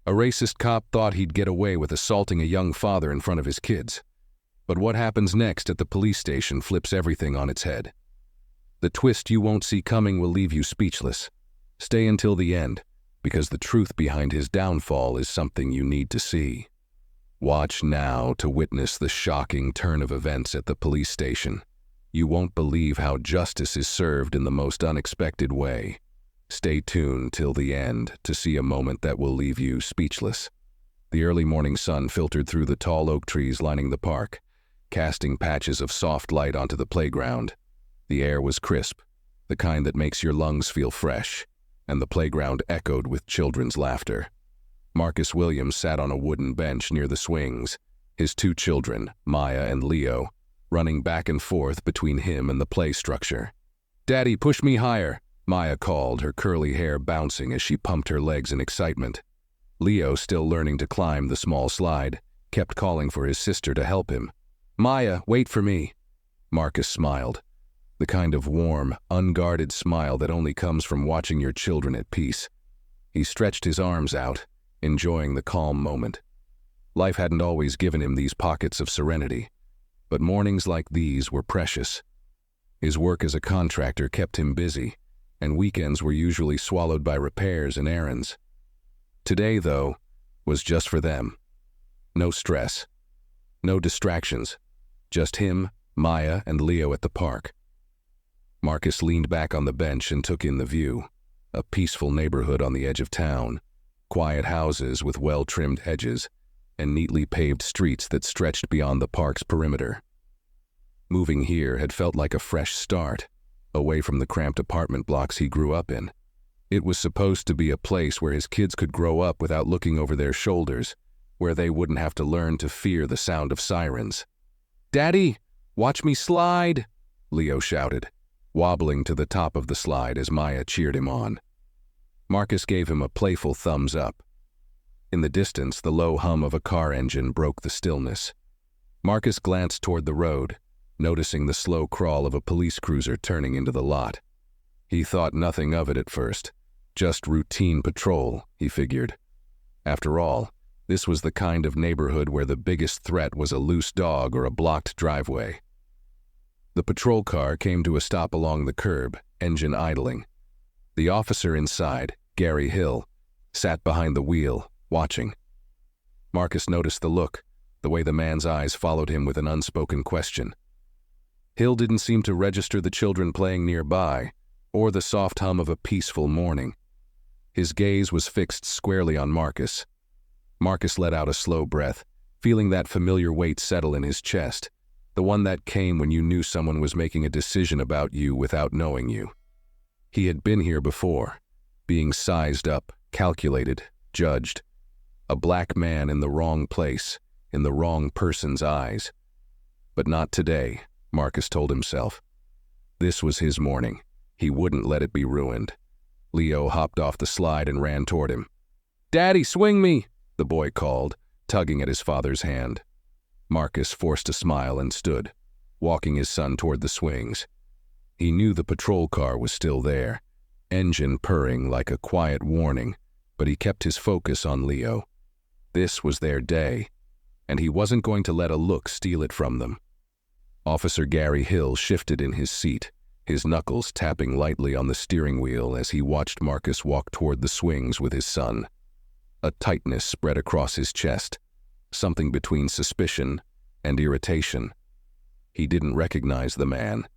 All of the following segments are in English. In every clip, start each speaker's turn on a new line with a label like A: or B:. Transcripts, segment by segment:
A: A racist cop thought he'd get away with assaulting a young father in front of his kids. But what happens next at the police station flips everything on its head. The twist you won't see coming will leave you speechless. Stay until the end, because the truth behind his downfall is something you need to see. Watch now to witness the shocking turn of events at the police station. You won't believe how justice is served in the most unexpected way. Stay tuned till the end to see a moment that will leave you speechless. The early morning sun filtered through the tall oak trees lining the park, casting patches of soft light onto the playground. The air was crisp, the kind that makes your lungs feel fresh, and the playground echoed with children's laughter. Marcus Williams sat on a wooden bench near the swings, his two children, Maya and Leo, running back and forth between him and the play structure. "Daddy, push me higher," Maya called, her curly hair bouncing as she pumped her legs in excitement. Leo, still learning to climb the small slide, kept calling for his sister to help him. "Maya, wait for me." Marcus smiled, the kind of warm, unguarded smile that only comes from watching your children at peace. He stretched his arms out, enjoying the calm moment. Life hadn't always given him these pockets of serenity, but mornings like these were precious. His work as a contractor kept him busy, and weekends were usually swallowed by repairs and errands. Today, though, was just for them. No stress, no distractions, just him, Maya, and Leo at the park. Marcus leaned back on the bench and took in the view. A peaceful neighborhood on the edge of town, quiet houses with well-trimmed hedges, and neatly paved streets that stretched beyond the park's perimeter. Moving here had felt like a fresh start, away from the cramped apartment blocks he grew up in. It was supposed to be a place where his kids could grow up without looking over their shoulders, where they wouldn't have to learn to fear the sound of sirens. "Daddy, watch me slide," Leo shouted, wobbling to the top of the slide as Maya cheered him on. Marcus gave him a playful thumbs up. In the distance, the low hum of a car engine broke the stillness. Marcus glanced toward the road, noticing the slow crawl of a police cruiser turning into the lot. He thought nothing of it at first. Just routine patrol, he figured. After all, this was the kind of neighborhood where the biggest threat was a loose dog or a blocked driveway. The patrol car came to a stop along the curb, engine idling. The officer inside, Gary Hill, sat behind the wheel, watching. Marcus noticed the look, the way the man's eyes followed him with an unspoken question. Hill didn't seem to register the children playing nearby, or the soft hum of a peaceful morning. His gaze was fixed squarely on Marcus. Marcus let out a slow breath, feeling that familiar weight settle in his chest, the one that came when you knew someone was making a decision about you without knowing you. He had been here before, being sized up, calculated, judged. A black man in the wrong place, in the wrong person's eyes. But not today, Marcus told himself. This was his morning. He wouldn't let it be ruined. Leo hopped off the slide and ran toward him. "Daddy, swing me!" the boy called, tugging at his father's hand. Marcus forced a smile and stood, walking his son toward the swings. He knew the patrol car was still there, engine purring like a quiet warning, but he kept his focus on Leo. This was their day, and he wasn't going to let a look steal it from them. Officer Gary Hill shifted in his seat, his knuckles tapping lightly on the steering wheel as he watched Marcus walk toward the swings with his son. A tightness spread across his chest, something between suspicion and irritation. He didn't recognize the man,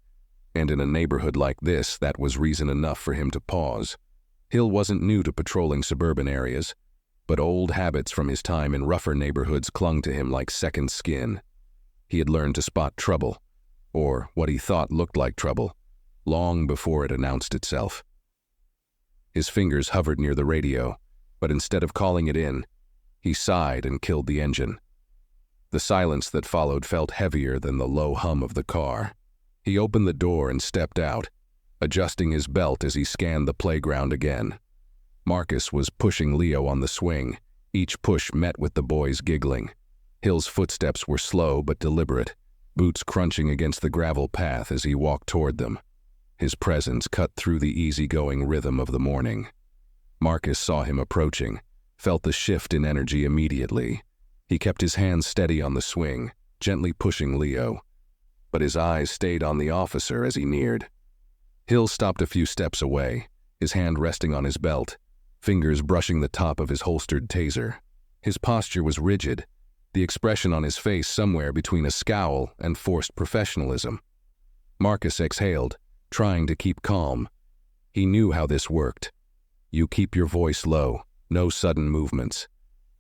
A: and in a neighborhood like this, that was reason enough for him to pause. Hill wasn't new to patrolling suburban areas, but old habits from his time in rougher neighborhoods clung to him like second skin. He had learned to spot trouble, or what he thought looked like trouble, long before it announced itself. His fingers hovered near the radio, but instead of calling it in, he sighed and killed the engine. The silence that followed felt heavier than the low hum of the car. He opened the door and stepped out, adjusting his belt as he scanned the playground again. Marcus was pushing Leo on the swing, each push met with the boys giggling. Hill's footsteps were slow but deliberate, boots crunching against the gravel path as he walked toward them. His presence cut through the easygoing rhythm of the morning. Marcus saw him approaching, felt the shift in energy immediately. He kept his hands steady on the swing, gently pushing Leo, but his eyes stayed on the officer as he neared. Hill stopped a few steps away, his hand resting on his belt, fingers brushing the top of his holstered taser. His posture was rigid, the expression on his face somewhere between a scowl and forced professionalism. Marcus exhaled, trying to keep calm. He knew how this worked. You keep your voice low, no sudden movements.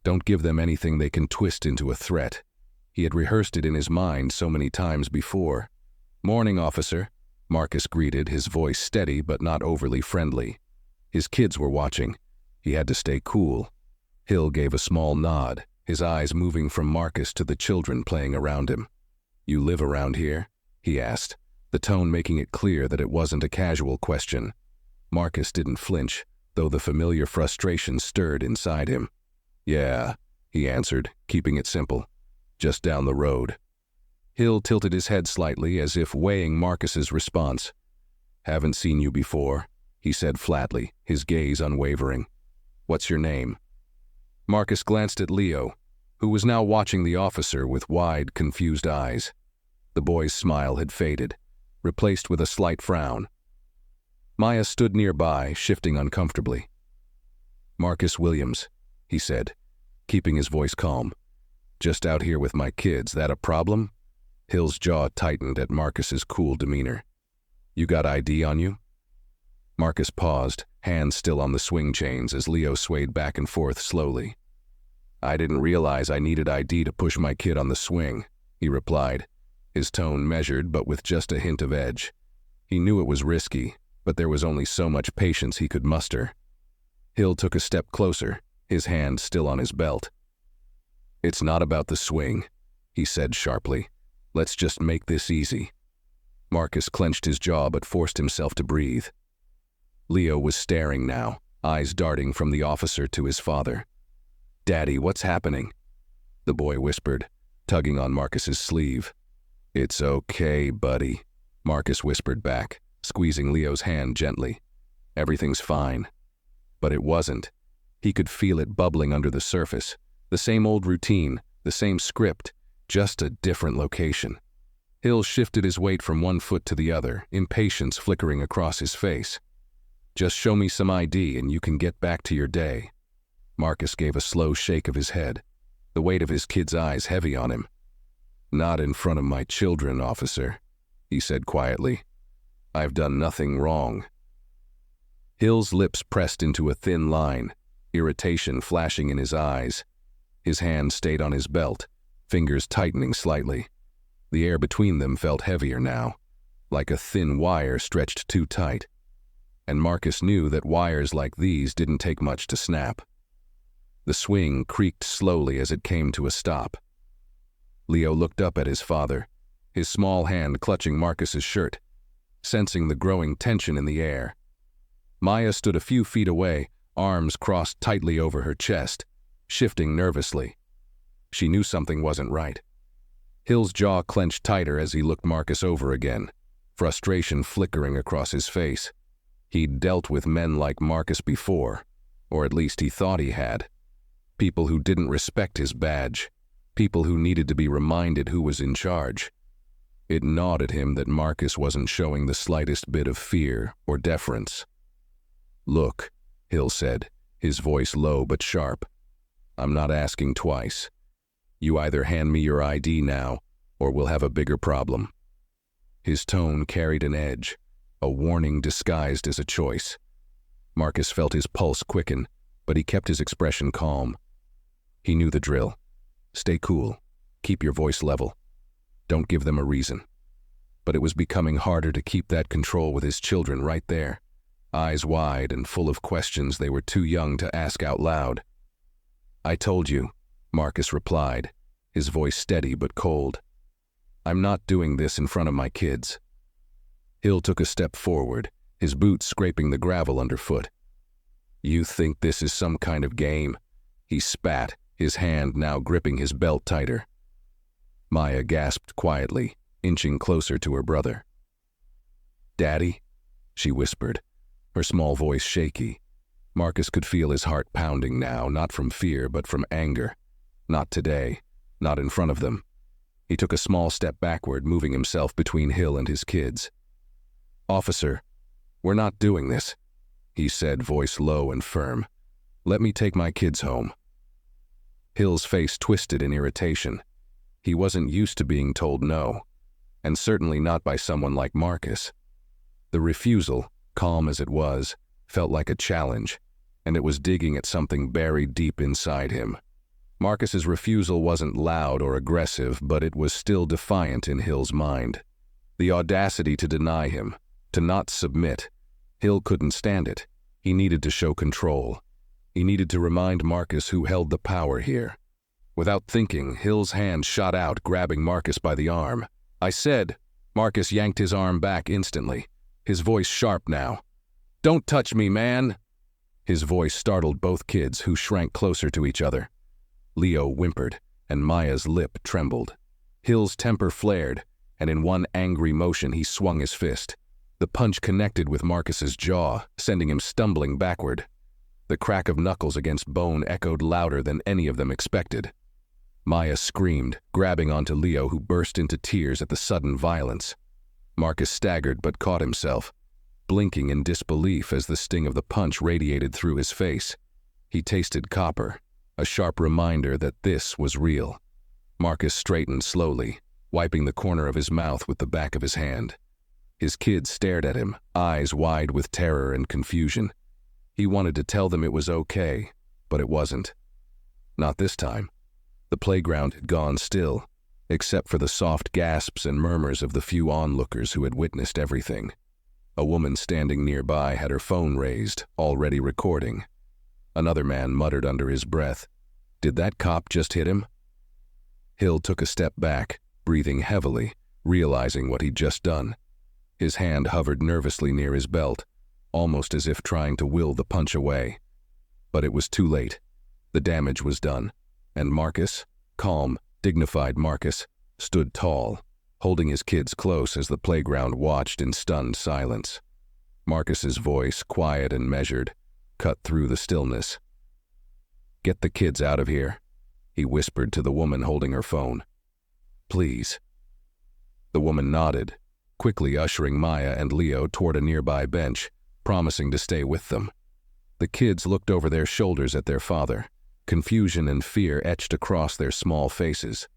A: Don't give them anything they can twist into a threat. He had rehearsed it in his mind so many times before. "Morning, officer," Marcus greeted, his voice steady but not overly friendly. His kids were watching. He had to stay cool. Hill gave a small nod, his eyes moving from Marcus to the children playing around him. "You live around here?" he asked, the tone making it clear that it wasn't a casual question. Marcus didn't flinch, though the familiar frustration stirred inside him. "Yeah," he answered, keeping it simple. "Just down the road." Hill tilted his head slightly as if weighing Marcus's response. "Haven't seen you before," he said flatly, his gaze unwavering. "What's your name?" Marcus glanced at Leo, who was now watching the officer with wide, confused eyes. The boy's smile had faded, replaced with a slight frown. Maya stood nearby, shifting uncomfortably. "Marcus Williams," he said, keeping his voice calm. "Just out here with my kids, that a problem?" Hill's jaw tightened at Marcus's cool demeanor. "You got ID on you?" Marcus paused, hands still on the swing chains as Leo swayed back and forth slowly. "I didn't realize I needed ID to push my kid on the swing," he replied, his tone measured but with just a hint of edge. He knew it was risky, but there was only so much patience he could muster. Hill took a step closer, his hand still on his belt. "It's not about the swing," he said sharply. "Let's just make this easy." Marcus clenched his jaw but forced himself to breathe. Leo was staring now, eyes darting from the officer to his father. "Daddy, what's happening?" the boy whispered, tugging on Marcus's sleeve. "It's okay, buddy," Marcus whispered back, squeezing Leo's hand gently. "Everything's fine." But it wasn't. He could feel it bubbling under the surface. The same old routine, the same script, just a different location. Hill shifted his weight from one foot to the other, impatience flickering across his face. "Just show me some ID and you can get back to your day." Marcus gave a slow shake of his head, the weight of his kid's eyes heavy on him. "Not in front of my children, officer," he said quietly. "I've done nothing wrong." Hill's lips pressed into a thin line, irritation flashing in his eyes. His hand stayed on his belt, fingers tightening slightly. The air between them felt heavier now, like a thin wire stretched too tight. And Marcus knew that wires like these didn't take much to snap. The swing creaked slowly as it came to a stop. Leo looked up at his father, his small hand clutching Marcus's shirt, sensing the growing tension in the air. Maya stood a few feet away, arms crossed tightly over her chest, shifting nervously. She knew something wasn't right. Hill's jaw clenched tighter as he looked Marcus over again, frustration flickering across his face. He'd dealt with men like Marcus before, or at least he thought he had. People who didn't respect his badge, people who needed to be reminded who was in charge. It gnawed at him that Marcus wasn't showing the slightest bit of fear or deference. "Look," Hill said, his voice low but sharp. "I'm not asking twice. You either hand me your ID now, or we'll have a bigger problem." His tone carried an edge, a warning disguised as a choice. Marcus felt his pulse quicken, but he kept his expression calm. He knew the drill. Stay cool. Keep your voice level. Don't give them a reason. But it was becoming harder to keep that control with his children right there, eyes wide and full of questions they were too young to ask out loud. "I told you," Marcus replied, his voice steady but cold. "I'm not doing this in front of my kids." Hill took a step forward, his boots scraping the gravel underfoot. "You think this is some kind of game?" he spat, his hand now gripping his belt tighter. Maya gasped quietly, inching closer to her brother. "Daddy?" she whispered, her small voice shaky. Marcus could feel his heart pounding now, not from fear but from anger. Not today. Not in front of them. He took a small step backward, moving himself between Hill and his kids. "Officer, we're not doing this," he said, voice low and firm. "Let me take my kids home." Hill's face twisted in irritation. He wasn't used to being told no, and certainly not by someone like Marcus. The refusal, calm as it was, felt like a challenge, and it was digging at something buried deep inside him. Marcus's refusal wasn't loud or aggressive, but it was still defiant in Hill's mind. The audacity to deny him, to not submit. Hill couldn't stand it. He needed to show control. He needed to remind Marcus who held the power here. Without thinking, Hill's hand shot out, grabbing Marcus by the arm. "I said," Marcus yanked his arm back instantly, his voice sharp now. "Don't touch me, man!" His voice startled both kids, who shrank closer to each other. Leo whimpered, and Maya's lip trembled. Hill's temper flared, and in one angry motion he swung his fist. The punch connected with Marcus's jaw, sending him stumbling backward. The crack of knuckles against bone echoed louder than any of them expected. Maya screamed, grabbing onto Leo, who burst into tears at the sudden violence. Marcus staggered but caught himself, blinking in disbelief as the sting of the punch radiated through his face. He tasted copper, a sharp reminder that this was real. Marcus straightened slowly, wiping the corner of his mouth with the back of his hand. His kids stared at him, eyes wide with terror and confusion. He wanted to tell them it was okay, but it wasn't. Not this time. The playground had gone still, except for the soft gasps and murmurs of the few onlookers who had witnessed everything. A woman standing nearby had her phone raised, already recording. Another man muttered under his breath, "Did that cop just hit him?" Hill took a step back, breathing heavily, realizing what he'd just done. His hand hovered nervously near his belt, almost as if trying to will the punch away. But it was too late. The damage was done, and Marcus, calm, dignified Marcus, stood tall, holding his kids close as the playground watched in stunned silence. Marcus's voice, quiet and measured, cut through the stillness. "Get the kids out of here," he whispered to the woman holding her phone. "Please." The woman nodded, quickly ushering Maya and Leo toward a nearby bench, promising to stay with them. The kids looked over their shoulders at their father, confusion and fear etched across their small faces.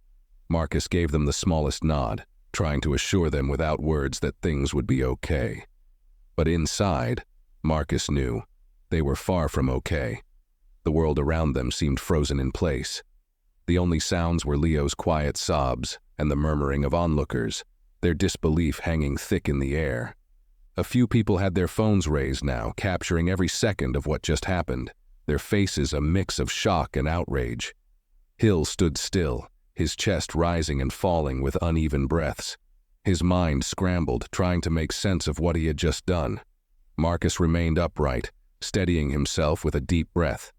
A: Marcus gave them the smallest nod, trying to assure them without words that things would be okay. But inside, Marcus knew, they were far from okay. The world around them seemed frozen in place. The only sounds were Leo's quiet sobs and the murmuring of onlookers, their disbelief hanging thick in the air. A few people had their phones raised now, capturing every second of what just happened, their faces a mix of shock and outrage. Hill stood still, his chest rising and falling with uneven breaths. His mind scrambled, trying to make sense of what he had just done. Marcus remained upright, steadying himself with a deep breath.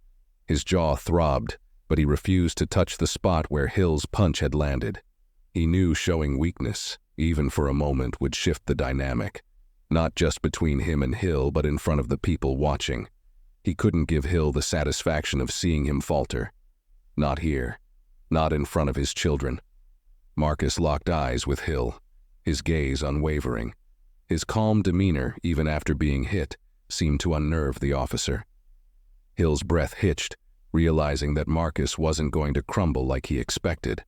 A: His jaw throbbed, but he refused to touch the spot where Hill's punch had landed. He knew showing weakness, even for a moment, would shift the dynamic, not just between him and Hill, but in front of the people watching. He couldn't give Hill the satisfaction of seeing him falter. Not here. Not in front of his children. Marcus locked eyes with Hill, his gaze unwavering. His calm demeanor, even after being hit, seemed to unnerve the officer. Hill's breath hitched, realizing that Marcus wasn't going to crumble like he expected.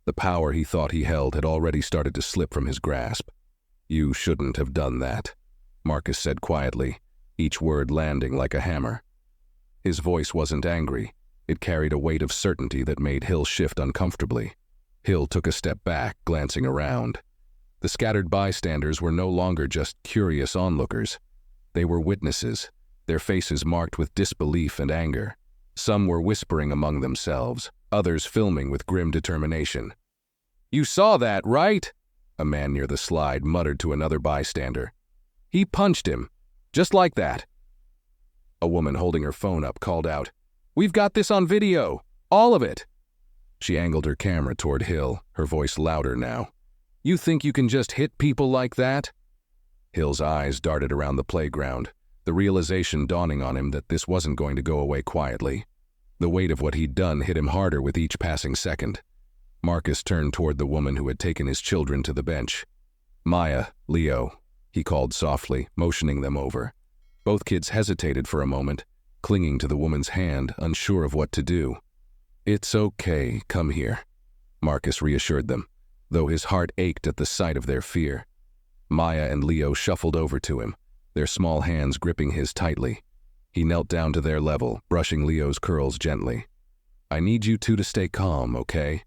A: The power he thought he held had already started to slip from his grasp. "You shouldn't have done that," Marcus said quietly, each word landing like a hammer. His voice wasn't angry. It carried a weight of certainty that made Hill shift uncomfortably. Hill took a step back, glancing around. The scattered bystanders were no longer just curious onlookers. They were witnesses, their faces marked with disbelief and anger. Some were whispering among themselves, others filming with grim determination. "You saw that, right?" a man near the slide muttered to another bystander. "He punched him, just like that." A woman holding her phone up called out, "We've got this on video, all of it." She angled her camera toward Hill, her voice louder now. "You think you can just hit people like that?" Hill's eyes darted around the playground, the realization dawning on him that this wasn't going to go away quietly. The weight of what he'd done hit him harder with each passing second. Marcus turned toward the woman who had taken his children to the bench. "Maya, Leo," he called softly, motioning them over. Both kids hesitated for a moment, clinging to the woman's hand, unsure of what to do. "It's okay, come here," Marcus reassured them, though his heart ached at the sight of their fear. Maya and Leo shuffled over to him, their small hands gripping his tightly. He knelt down to their level, brushing Leo's curls gently. "I need you two to stay calm, okay?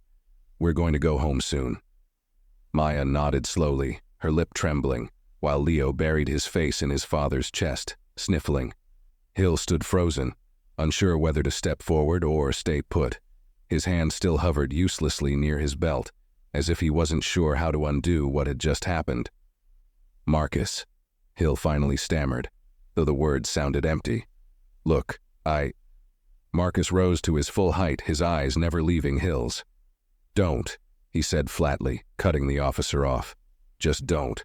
A: We're going to go home soon." Maya nodded slowly, her lip trembling, while Leo buried his face in his father's chest, sniffling. Hill stood frozen, unsure whether to step forward or stay put. His hand still hovered uselessly near his belt, as if he wasn't sure how to undo what had just happened. "Marcus," Hill finally stammered, though the words sounded empty. "Look, Marcus rose to his full height, his eyes never leaving Hill's. "Don't," he said flatly, cutting the officer off. "Just don't."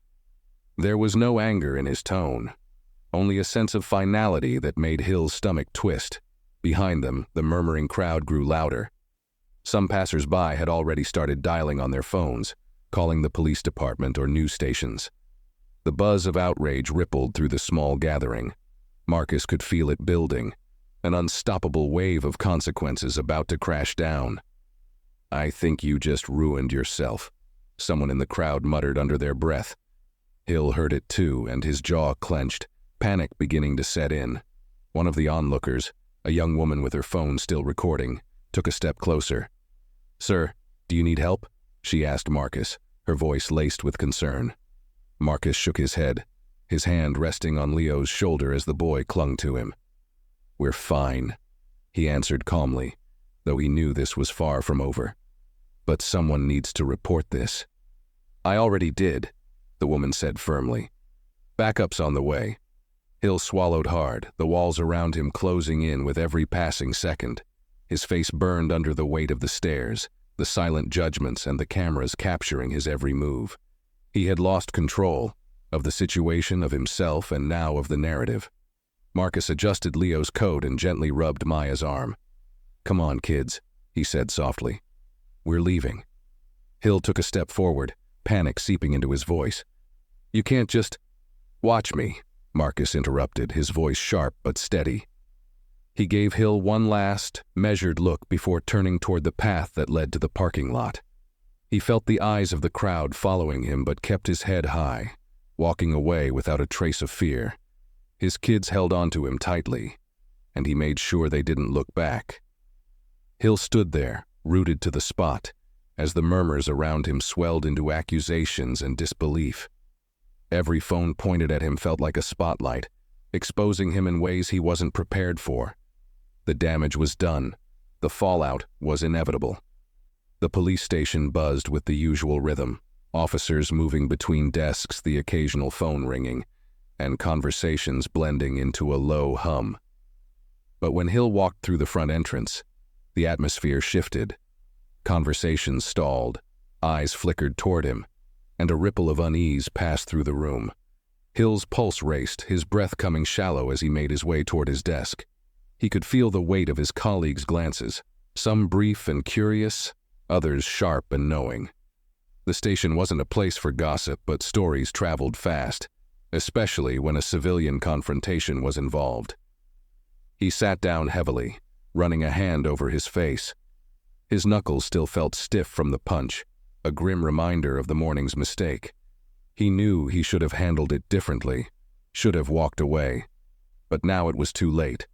A: There was no anger in his tone, only a sense of finality that made Hill's stomach twist. Behind them, the murmuring crowd grew louder. Some passers-by had already started dialing on their phones, calling the police department or news stations. The buzz of outrage rippled through the small gathering. Marcus could feel it building, an unstoppable wave of consequences about to crash down. "I think you just ruined yourself," someone in the crowd muttered under their breath. Hill heard it too, and his jaw clenched, panic beginning to set in. One of the onlookers, a young woman with her phone still recording, took a step closer. "Sir, do you need help?" she asked Marcus, her voice laced with concern. Marcus shook his head, his hand resting on Leo's shoulder as the boy clung to him. "We're fine," he answered calmly, though he knew this was far from over. "But someone needs to report this." "I already did," the woman said firmly. "Backup's on the way." Hill swallowed hard, the walls around him closing in with every passing second. His face burned under the weight of the stares, the silent judgments and the cameras capturing his every move. He had lost control of the situation, of himself, and now of the narrative. Marcus adjusted Leo's coat and gently rubbed Maya's arm. "Come on, kids," he said softly. "We're leaving." Hill took a step forward, panic seeping into his voice. "You can't just—" "Watch me," Marcus interrupted, his voice sharp but steady. He gave Hill one last, measured look before turning toward the path that led to the parking lot. He felt the eyes of the crowd following him but kept his head high, walking away without a trace of fear. His kids held onto him tightly, and he made sure they didn't look back. Hill stood there, rooted to the spot, as the murmurs around him swelled into accusations and disbelief. Every phone pointed at him felt like a spotlight, exposing him in ways he wasn't prepared for. The damage was done. The fallout was inevitable. The police station buzzed with the usual rhythm, officers moving between desks, the occasional phone ringing, and conversations blending into a low hum. But when Hill walked through the front entrance, the atmosphere shifted. Conversations stalled, eyes flickered toward him, and a ripple of unease passed through the room. Hill's pulse raced, his breath coming shallow as he made his way toward his desk. He could feel the weight of his colleagues' glances, some brief and curious, others sharp and knowing. The station wasn't a place for gossip, but stories traveled fast, especially when a civilian confrontation was involved. He sat down heavily, running a hand over his face. His knuckles still felt stiff from the punch, a grim reminder of the morning's mistake. He knew he should have handled it differently, should have walked away. But now it was too late,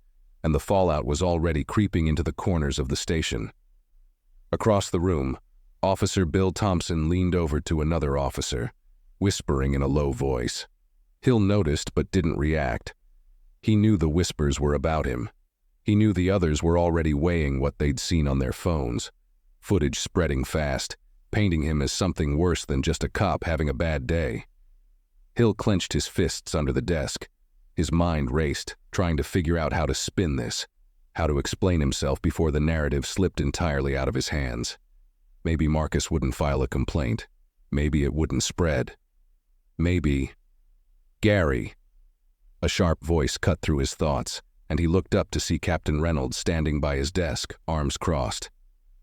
A: and the fallout was already creeping into the corners of the station. Across the room, Officer Bill Thompson leaned over to another officer, whispering in a low voice. Hill noticed but didn't react. He knew the whispers were about him. He knew the others were already weighing what they'd seen on their phones, footage spreading fast, painting him as something worse than just a cop having a bad day. Hill clenched his fists under the desk. His mind raced, trying to figure out how to spin this, how to explain himself before the narrative slipped entirely out of his hands. Maybe Marcus wouldn't file a complaint. Maybe it wouldn't spread. Maybe... Gary. A sharp voice cut through his thoughts, and he looked up to see Captain Reynolds standing by his desk, arms crossed.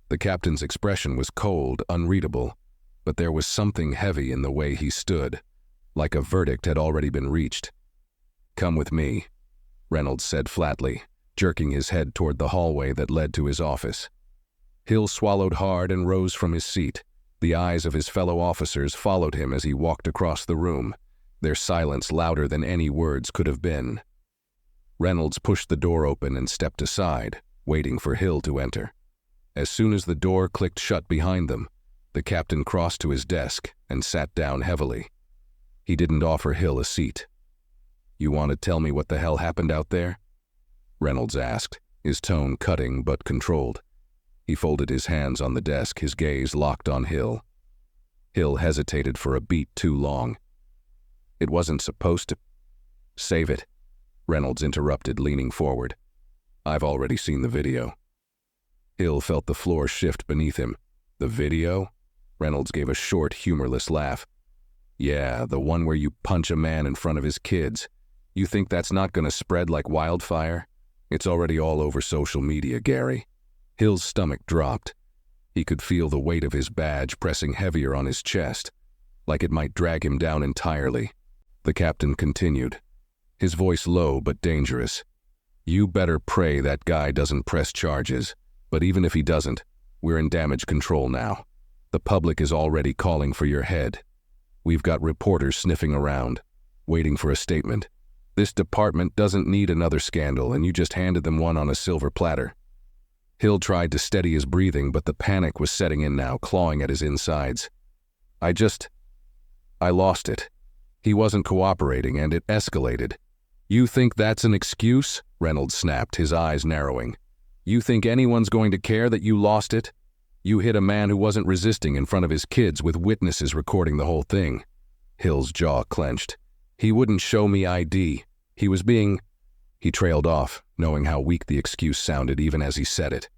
A: The captain's expression was cold, unreadable, but there was something heavy in the way he stood, like a verdict had already been reached. "Come with me," Reynolds said flatly, jerking his head toward the hallway that led to his office. Hill swallowed hard and rose from his seat. The eyes of his fellow officers followed him as he walked across the room, their silence louder than any words could have been. Reynolds pushed the door open and stepped aside, waiting for Hill to enter. As soon as the door clicked shut behind them, the captain crossed to his desk and sat down heavily. He didn't offer Hill a seat. "You want to tell me what the hell happened out there?" Reynolds asked, his tone cutting but controlled. He folded his hands on the desk, his gaze locked on Hill. Hill hesitated for a beat too long. "It wasn't supposed to—" "Save it," Reynolds interrupted, leaning forward. "I've already seen the video." Hill felt the floor shift beneath him. "The video?" Reynolds gave a short, humorless laugh. "Yeah, the one where you punch a man in front of his kids. You think that's not going to spread like wildfire? It's already all over social media, Gary." Hill's stomach dropped. He could feel the weight of his badge pressing heavier on his chest, like it might drag him down entirely. The captain continued, his voice low but dangerous. "You better pray that guy doesn't press charges, but even if he doesn't, we're in damage control now. The public is already calling for your head. We've got reporters sniffing around, waiting for a statement. This department doesn't need another scandal, and you just handed them one on a silver platter." Hill tried to steady his breathing, but the panic was setting in now, clawing at his insides. I lost it. He wasn't cooperating, and it escalated." "You think that's an excuse?" Reynolds snapped, his eyes narrowing. "You think anyone's going to care that you lost it? You hit a man who wasn't resisting in front of his kids with witnesses recording the whole thing." Hill's jaw clenched. "He wouldn't show me ID. He was being—" He trailed off, knowing how weak the excuse sounded even as he said it.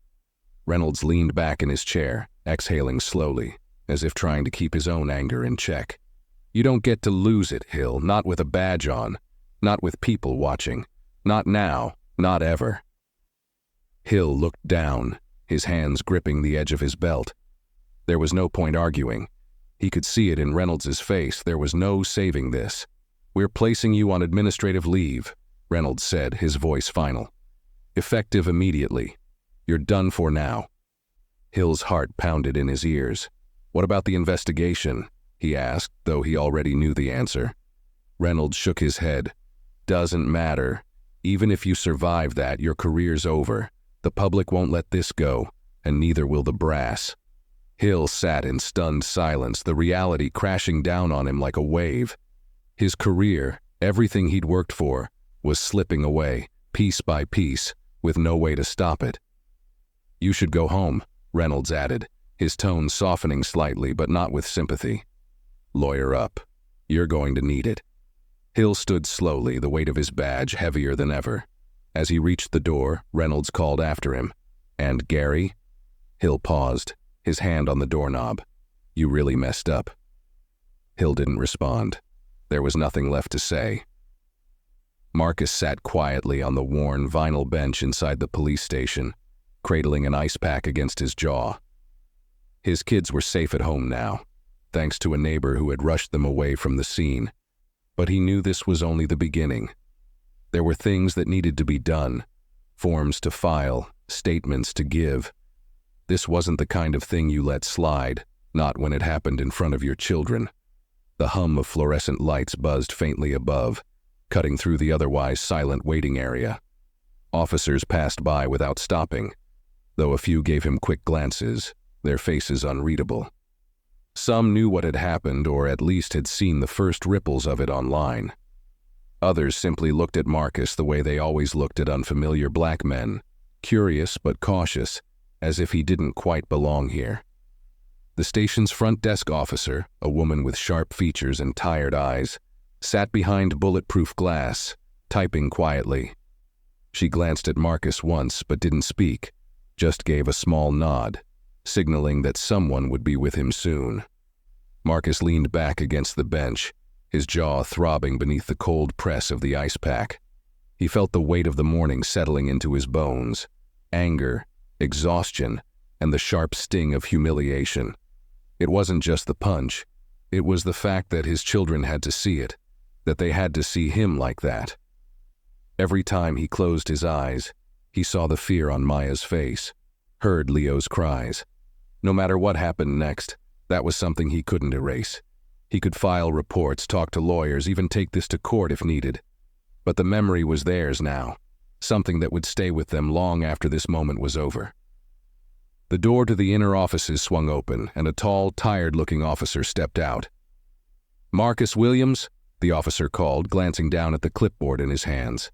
A: Reynolds leaned back in his chair, exhaling slowly, as if trying to keep his own anger in check. "You don't get to lose it, Hill, not with a badge on, not with people watching, not now, not ever." Hill looked down, his hands gripping the edge of his belt. There was no point arguing. He could see it in Reynolds' face. There was no saving this. "We're placing you on administrative leave," Reynolds said, his voice final. "Effective immediately. You're done for now." Hill's heart pounded in his ears. "What about the investigation?" he asked, though he already knew the answer. Reynolds shook his head. "Doesn't matter. Even if you survive that, your career's over. The public won't let this go, and neither will the brass." Hill sat in stunned silence, the reality crashing down on him like a wave. His career, everything he'd worked for, was slipping away, piece by piece, with no way to stop it. "You should go home," Reynolds added, his tone softening slightly but not with sympathy. "Lawyer up. You're going to need it." Hill stood slowly, the weight of his badge heavier than ever. As he reached the door, Reynolds called after him. "And Gary?" Hill paused, his hand on the doorknob. "You really messed up." Hill didn't respond. There was nothing left to say. Marcus sat quietly on the worn vinyl bench inside the police station, cradling an ice pack against his jaw. His kids were safe at home now, thanks to a neighbor who had rushed them away from the scene. But he knew this was only the beginning. There were things that needed to be done, forms to file, statements to give. This wasn't the kind of thing you let slide, not when it happened in front of your children. The hum of fluorescent lights buzzed faintly above, cutting through the otherwise silent waiting area. Officers passed by without stopping, though a few gave him quick glances, their faces unreadable. Some knew what had happened, or at least had seen the first ripples of it online. Others simply looked at Marcus the way they always looked at unfamiliar black men, curious but cautious, as if he didn't quite belong here. The station's front desk officer, a woman with sharp features and tired eyes, sat behind bulletproof glass, typing quietly. She glanced at Marcus once but didn't speak, just gave a small nod, signaling that someone would be with him soon. Marcus leaned back against the bench, his jaw throbbing beneath the cold press of the ice pack. He felt the weight of the morning settling into his bones, anger, exhaustion, and the sharp sting of humiliation. It wasn't just the punch. It was the fact that his children had to see it, that they had to see him like that. Every time he closed his eyes, he saw the fear on Maya's face, heard Leo's cries. No matter what happened next, that was something he couldn't erase. He could file reports, talk to lawyers, even take this to court if needed. But the memory was theirs now, something that would stay with them long after this moment was over. The door to the inner offices swung open, and a tall, tired-looking officer stepped out. "Marcus Williams?" the officer called, glancing down at the clipboard in his hands.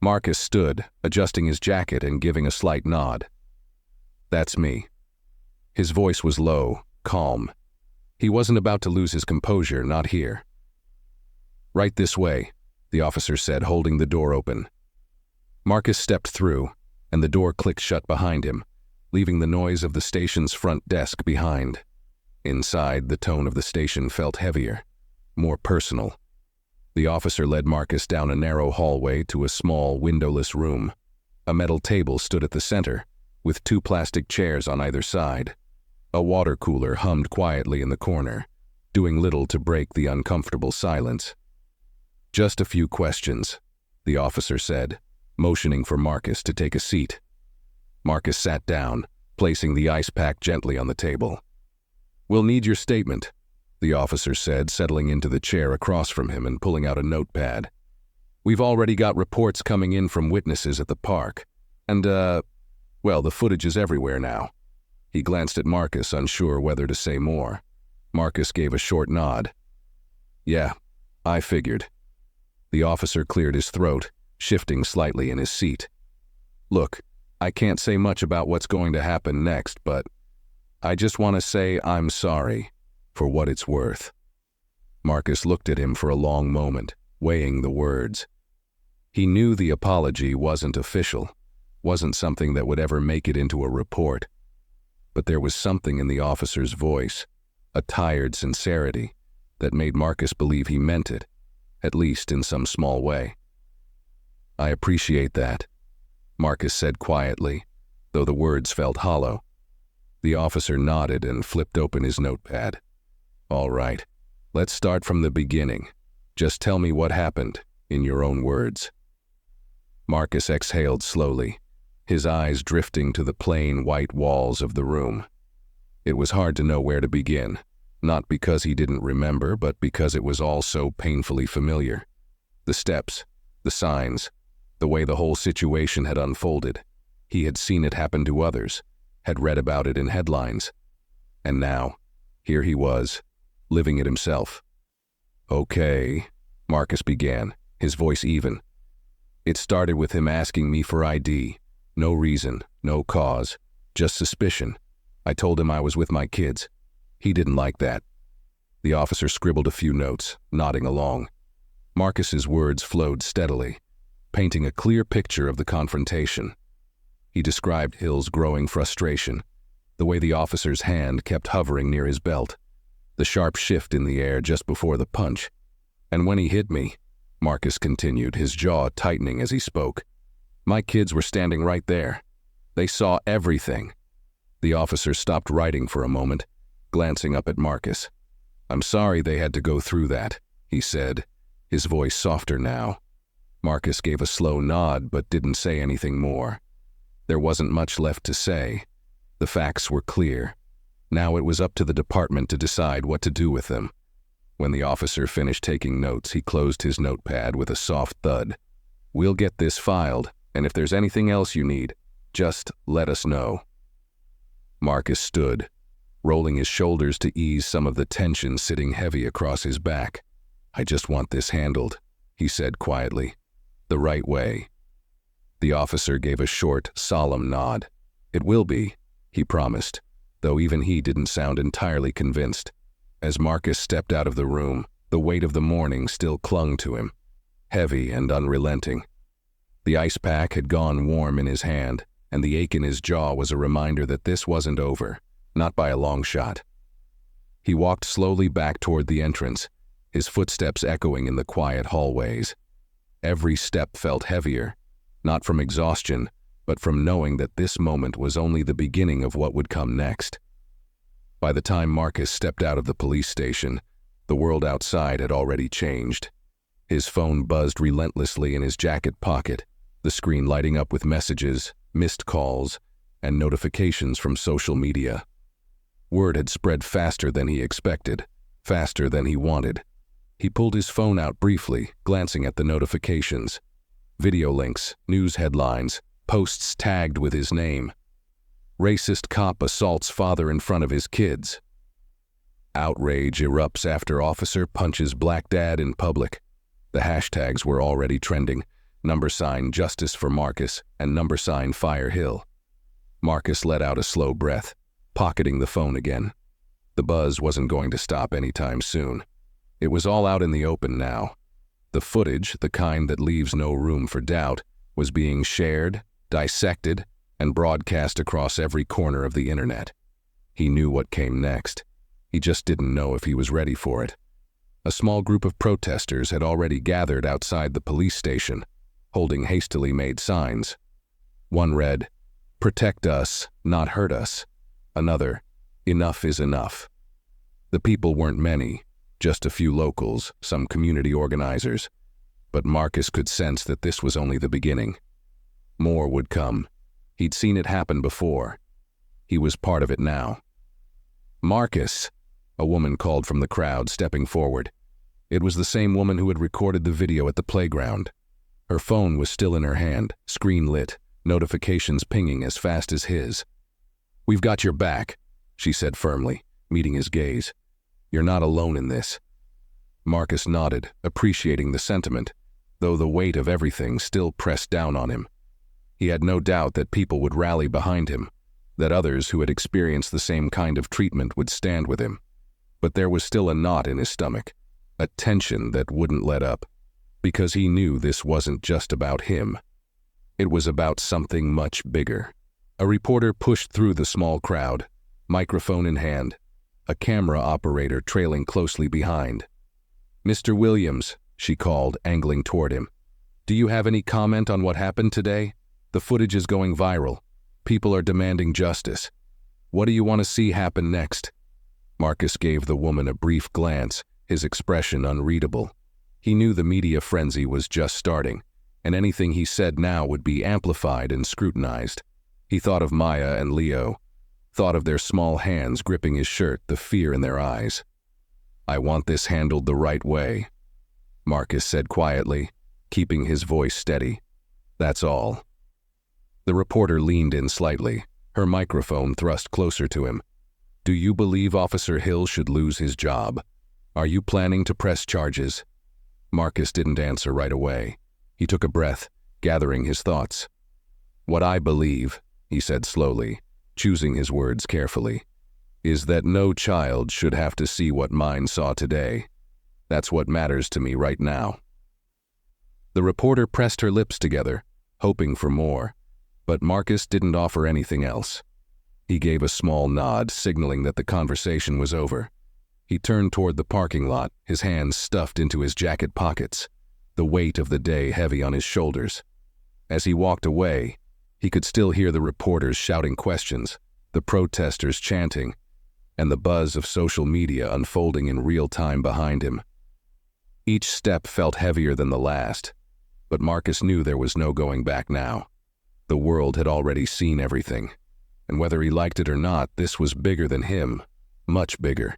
A: Marcus stood, adjusting his jacket and giving a slight nod. "That's me." His voice was low, calm. He wasn't about to lose his composure, not here. "Right this way," the officer said, holding the door open. Marcus stepped through, and the door clicked shut behind him, leaving the noise of the station's front desk behind. Inside, the tone of the station felt heavier, more personal. The officer led Marcus down a narrow hallway to a small, windowless room. A metal table stood at the center, with 2 plastic chairs on either side. A water cooler hummed quietly in the corner, doing little to break the uncomfortable silence. "Just a few questions," the officer said, motioning for Marcus to take a seat. Marcus sat down, placing the ice pack gently on the table. "We'll need your statement," the officer said, settling into the chair across from him and pulling out a notepad. "We've already got reports coming in from witnesses at the park, and, well, the footage is everywhere now." He glanced at Marcus, unsure whether to say more. Marcus gave a short nod. "Yeah, I figured." The officer cleared his throat, shifting slightly in his seat. "Look, I can't say much about what's going to happen next, but I just want to say I'm sorry, for what it's worth." Marcus looked at him for a long moment, weighing the words. He knew the apology wasn't official, wasn't something that would ever make it into a report. But there was something in the officer's voice, a tired sincerity, that made Marcus believe he meant it, at least in some small way. "I appreciate that," Marcus said quietly, though the words felt hollow. The officer nodded and flipped open his notepad. "All right, let's start from the beginning. Just tell me what happened, in your own words." Marcus exhaled slowly, his eyes drifting to the plain white walls of the room. It was hard to know where to begin, not because he didn't remember, but because it was all so painfully familiar. The steps, the signs, the way the whole situation had unfolded. He had seen it happen to others, had read about it in headlines. And now, here he was, living it himself. "Okay," Marcus began, his voice even. "It started with him asking me for ID. No reason, no cause, just suspicion. I told him I was with my kids. He didn't like that." The officer scribbled a few notes, nodding along. Marcus's words flowed steadily, painting a clear picture of the confrontation. He described Hill's growing frustration, the way the officer's hand kept hovering near his belt, the sharp shift in the air just before the punch. "And when he hit me," Marcus continued, his jaw tightening as he spoke, "my kids were standing right there. They saw everything." The officer stopped writing for a moment, glancing up at Marcus. "I'm sorry they had to go through that," he said, his voice softer now. Marcus gave a slow nod but didn't say anything more. There wasn't much left to say. The facts were clear. Now it was up to the department to decide what to do with them. When the officer finished taking notes, he closed his notepad with a soft thud. "We'll get this filed, and if there's anything else you need, just let us know." Marcus stood, rolling his shoulders to ease some of the tension sitting heavy across his back. "I just want this handled," he said quietly. "The right way." The officer gave a short, solemn nod. "It will be," he promised, though even he didn't sound entirely convinced. As Marcus stepped out of the room, the weight of the morning still clung to him, heavy and unrelenting. The ice pack had gone warm in his hand, and the ache in his jaw was a reminder that this wasn't over, not by a long shot. He walked slowly back toward the entrance, his footsteps echoing in the quiet hallways. Every step felt heavier, not from exhaustion, but from knowing that this moment was only the beginning of what would come next. By the time Marcus stepped out of the police station, the world outside had already changed. His phone buzzed relentlessly in his jacket pocket, the screen lighting up with messages, missed calls, and notifications from social media. Word had spread faster than he expected, faster than he wanted. He pulled his phone out briefly, glancing at the notifications. Video links, news headlines, posts tagged with his name. Racist cop assaults father in front of his kids. Outrage erupts after officer punches black dad in public. The hashtags were already trending. #Justice for Marcus and #Fire Hill. Marcus let out a slow breath, pocketing the phone again. The buzz wasn't going to stop anytime soon. It was all out in the open now. The footage, the kind that leaves no room for doubt, was being shared, dissected, and broadcast across every corner of the internet. He knew what came next. He just didn't know if he was ready for it. A small group of protesters had already gathered outside the police station, holding hastily made signs. One read, "Protect us, not hurt us." Another, "Enough is enough." The people weren't many, just a few locals, some community organizers. But Marcus could sense that this was only the beginning. More would come. He'd seen it happen before. He was part of it now. "Marcus," a woman called from the crowd, stepping forward. It was the same woman who had recorded the video at the playground. Her phone was still in her hand, screen lit, notifications pinging as fast as his. "We've got your back," she said firmly, meeting his gaze. "You're not alone in this." Marcus nodded, appreciating the sentiment, though the weight of everything still pressed down on him. He had no doubt that people would rally behind him, that others who had experienced the same kind of treatment would stand with him. But there was still a knot in his stomach, a tension that wouldn't let up, because he knew this wasn't just about him. It was about something much bigger. A reporter pushed through the small crowd, microphone in hand, a camera operator trailing closely behind. "Mr. Williams," she called, angling toward him. "Do you have any comment on what happened today? The footage is going viral. People are demanding justice. What do you want to see happen next?" Marcus gave the woman a brief glance, his expression unreadable. He knew the media frenzy was just starting, and anything he said now would be amplified and scrutinized. He thought of Maya and Leo, thought of their small hands gripping his shirt, the fear in their eyes. "I want this handled the right way," Marcus said quietly, keeping his voice steady. "That's all." The reporter leaned in slightly, her microphone thrust closer to him. "Do you believe Officer Hill should lose his job? Are you planning to press charges?" Marcus didn't answer right away. He took a breath, gathering his thoughts. "What I believe," he said slowly, choosing his words carefully, "is that no child should have to see what mine saw today. That's what matters to me right now." The reporter pressed her lips together, hoping for more, but Marcus didn't offer anything else. He gave a small nod, signaling that the conversation was over. He turned toward the parking lot, his hands stuffed into his jacket pockets, the weight of the day heavy on his shoulders. As he walked away, he could still hear the reporters shouting questions, the protesters chanting, and the buzz of social media unfolding in real time behind him. Each step felt heavier than the last, but Marcus knew there was no going back now. The world had already seen everything, and whether he liked it or not, this was bigger than him, much bigger.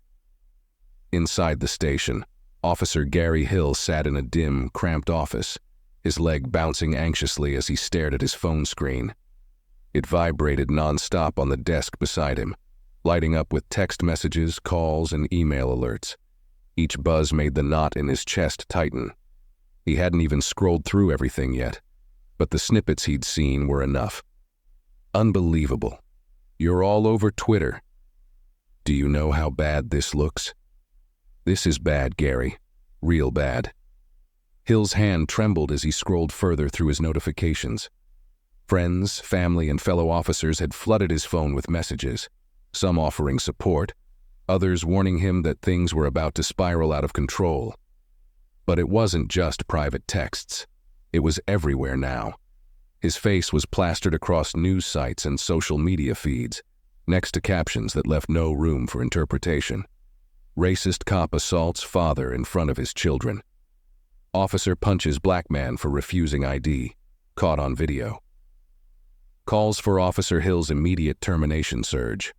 A: Inside the station, Officer Gary Hill sat in a dim, cramped office, his leg bouncing anxiously as he stared at his phone screen. It vibrated nonstop on the desk beside him, lighting up with text messages, calls, and email alerts. Each buzz made the knot in his chest tighten. He hadn't even scrolled through everything yet, but the snippets he'd seen were enough. "Unbelievable. You're all over Twitter. Do you know how bad this looks?" "This is bad, Gary. Real bad." Hill's hand trembled as he scrolled further through his notifications. Friends, family, and fellow officers had flooded his phone with messages, some offering support, others warning him that things were about to spiral out of control. But it wasn't just private texts. It was everywhere now. His face was plastered across news sites and social media feeds, next to captions that left no room for interpretation. Racist cop assaults father in front of his children. Officer punches black man for refusing ID, caught on video. Calls for Officer Hill's immediate termination surge.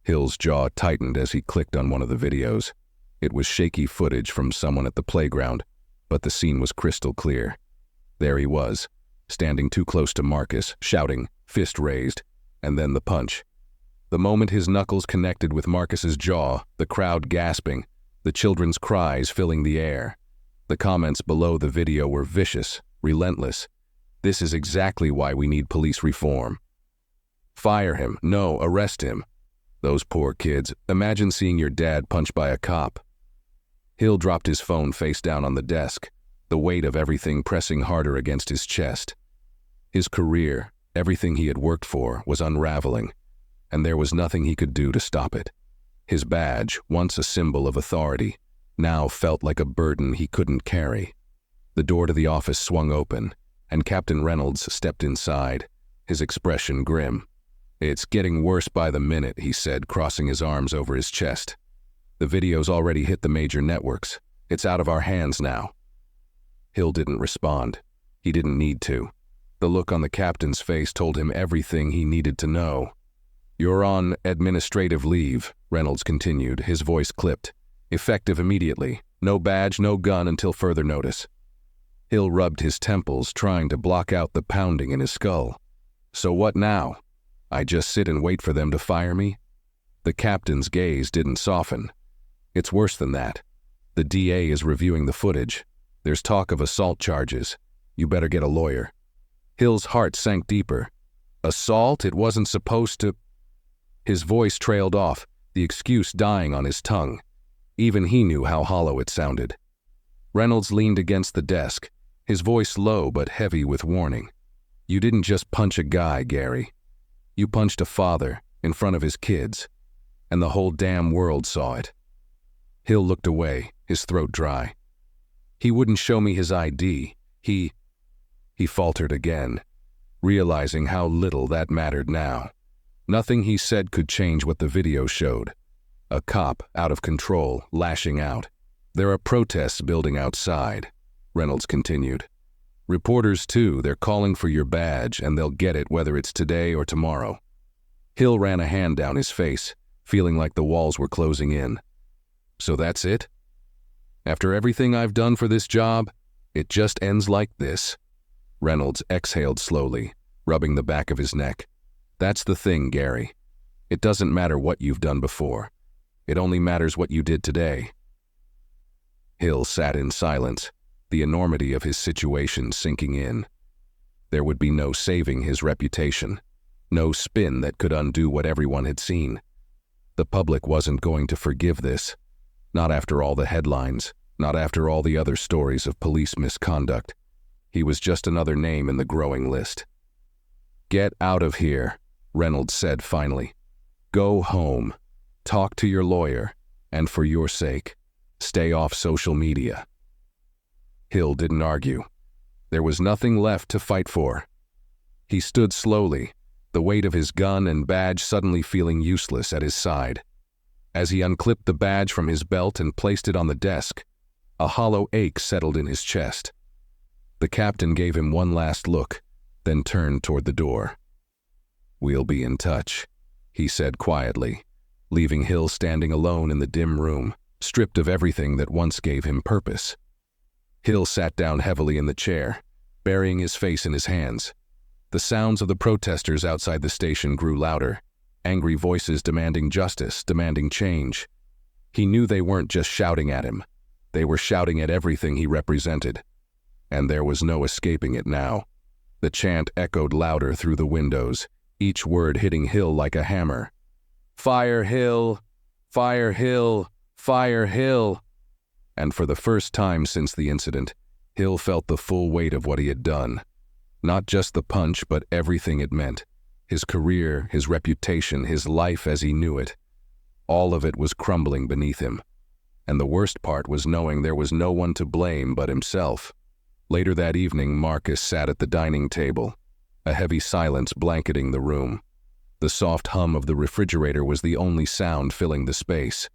A: Hill's jaw tightened as he clicked on one of the videos. It was shaky footage from someone at the playground, but the scene was crystal clear. There he was, standing too close to Marcus, shouting, fist raised, and then the punch. The moment his knuckles connected with Marcus's jaw, the crowd gasping, the children's cries filling the air. The comments below the video were vicious, relentless. This is exactly why we need police reform. Fire him. No, arrest him. Those poor kids. Imagine seeing your dad punched by a cop. Hill dropped his phone face down on the desk, the weight of everything pressing harder against his chest. His career, everything he had worked for, was unraveling, and there was nothing he could do to stop it. His badge, once a symbol of authority, now felt like a burden he couldn't carry. The door to the office swung open, and Captain Reynolds stepped inside, his expression grim. "It's getting worse by the minute," he said, crossing his arms over his chest. "The video's already hit the major networks. It's out of our hands now." Hill didn't respond. He didn't need to. The look on the captain's face told him everything he needed to know. "You're on administrative leave," Reynolds continued, his voice clipped. "Effective immediately. No badge, no gun until further notice." Hill rubbed his temples, trying to block out the pounding in his skull. "So what now? I just sit and wait for them to fire me?" The captain's gaze didn't soften. "It's worse than that. The DA is reviewing the footage. There's talk of assault charges. You better get a lawyer." Hill's heart sank deeper. "Assault? It wasn't supposed to—" His voice trailed off, the excuse dying on his tongue. Even he knew how hollow it sounded. Reynolds leaned against the desk, his voice low but heavy with warning. "You didn't just punch a guy, Gary. You punched a father in front of his kids, and the whole damn world saw it." Hill looked away, his throat dry. "He wouldn't show me his ID. He faltered again, realizing how little that mattered now. Nothing he said could change what the video showed. A cop, out of control, lashing out. "There are protests building outside," Reynolds continued. "Reporters too, they're calling for your badge, and they'll get it whether it's today or tomorrow." Hill ran a hand down his face, feeling like the walls were closing in. "So that's it? After everything I've done for this job, it just ends like this?" Reynolds exhaled slowly, rubbing the back of his neck. "That's the thing, Gary. It doesn't matter what you've done before. It only matters what you did today." Hill sat in silence, the enormity of his situation sinking in. There would be no saving his reputation, no spin that could undo what everyone had seen. The public wasn't going to forgive this, not after all the headlines, not after all the other stories of police misconduct. He was just another name in the growing list. "Get out of here," Reynolds said finally. "Go home. Talk to your lawyer, and for your sake, stay off social media." Hill didn't argue. There was nothing left to fight for. He stood slowly, the weight of his gun and badge suddenly feeling useless at his side. As he unclipped the badge from his belt and placed it on the desk, a hollow ache settled in his chest. The captain gave him one last look, then turned toward the door. "We'll be in touch," he said quietly, leaving Hill standing alone in the dim room, stripped of everything that once gave him purpose. Hill sat down heavily in the chair, burying his face in his hands. The sounds of the protesters outside the station grew louder, angry voices demanding justice, demanding change. He knew they weren't just shouting at him. They were shouting at everything he represented. And there was no escaping it now. The chant echoed louder through the windows, each word hitting Hill like a hammer. "Fire Hill! Fire Hill! Fire Hill!" And for the first time since the incident, Hill felt the full weight of what he had done. Not just the punch, but everything it meant. His career, his reputation, his life as he knew it. All of it was crumbling beneath him. and the worst part was knowing there was no one to blame but himself. Later that evening, Marcus sat at the dining table, a heavy silence blanketing the room. The soft hum of the refrigerator was the only sound filling the space.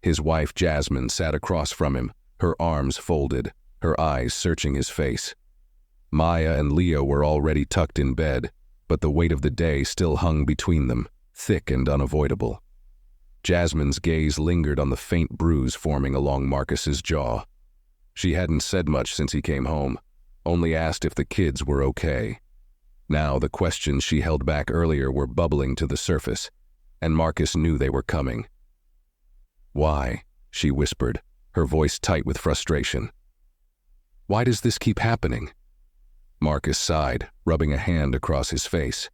A: His wife, Jasmine, sat across from him, her arms folded, her eyes searching his face. Maya and Leo were already tucked in bed, but the weight of the day still hung between them, thick and unavoidable. Jasmine's gaze lingered on the faint bruise forming along Marcus's jaw. She hadn't said much since he came home, only asked if the kids were okay. Now the questions she held back earlier were bubbling to the surface, and Marcus knew they were coming. "Why?" she whispered, her voice tight with frustration. "Why does this keep happening?" Marcus sighed, rubbing a hand across his face.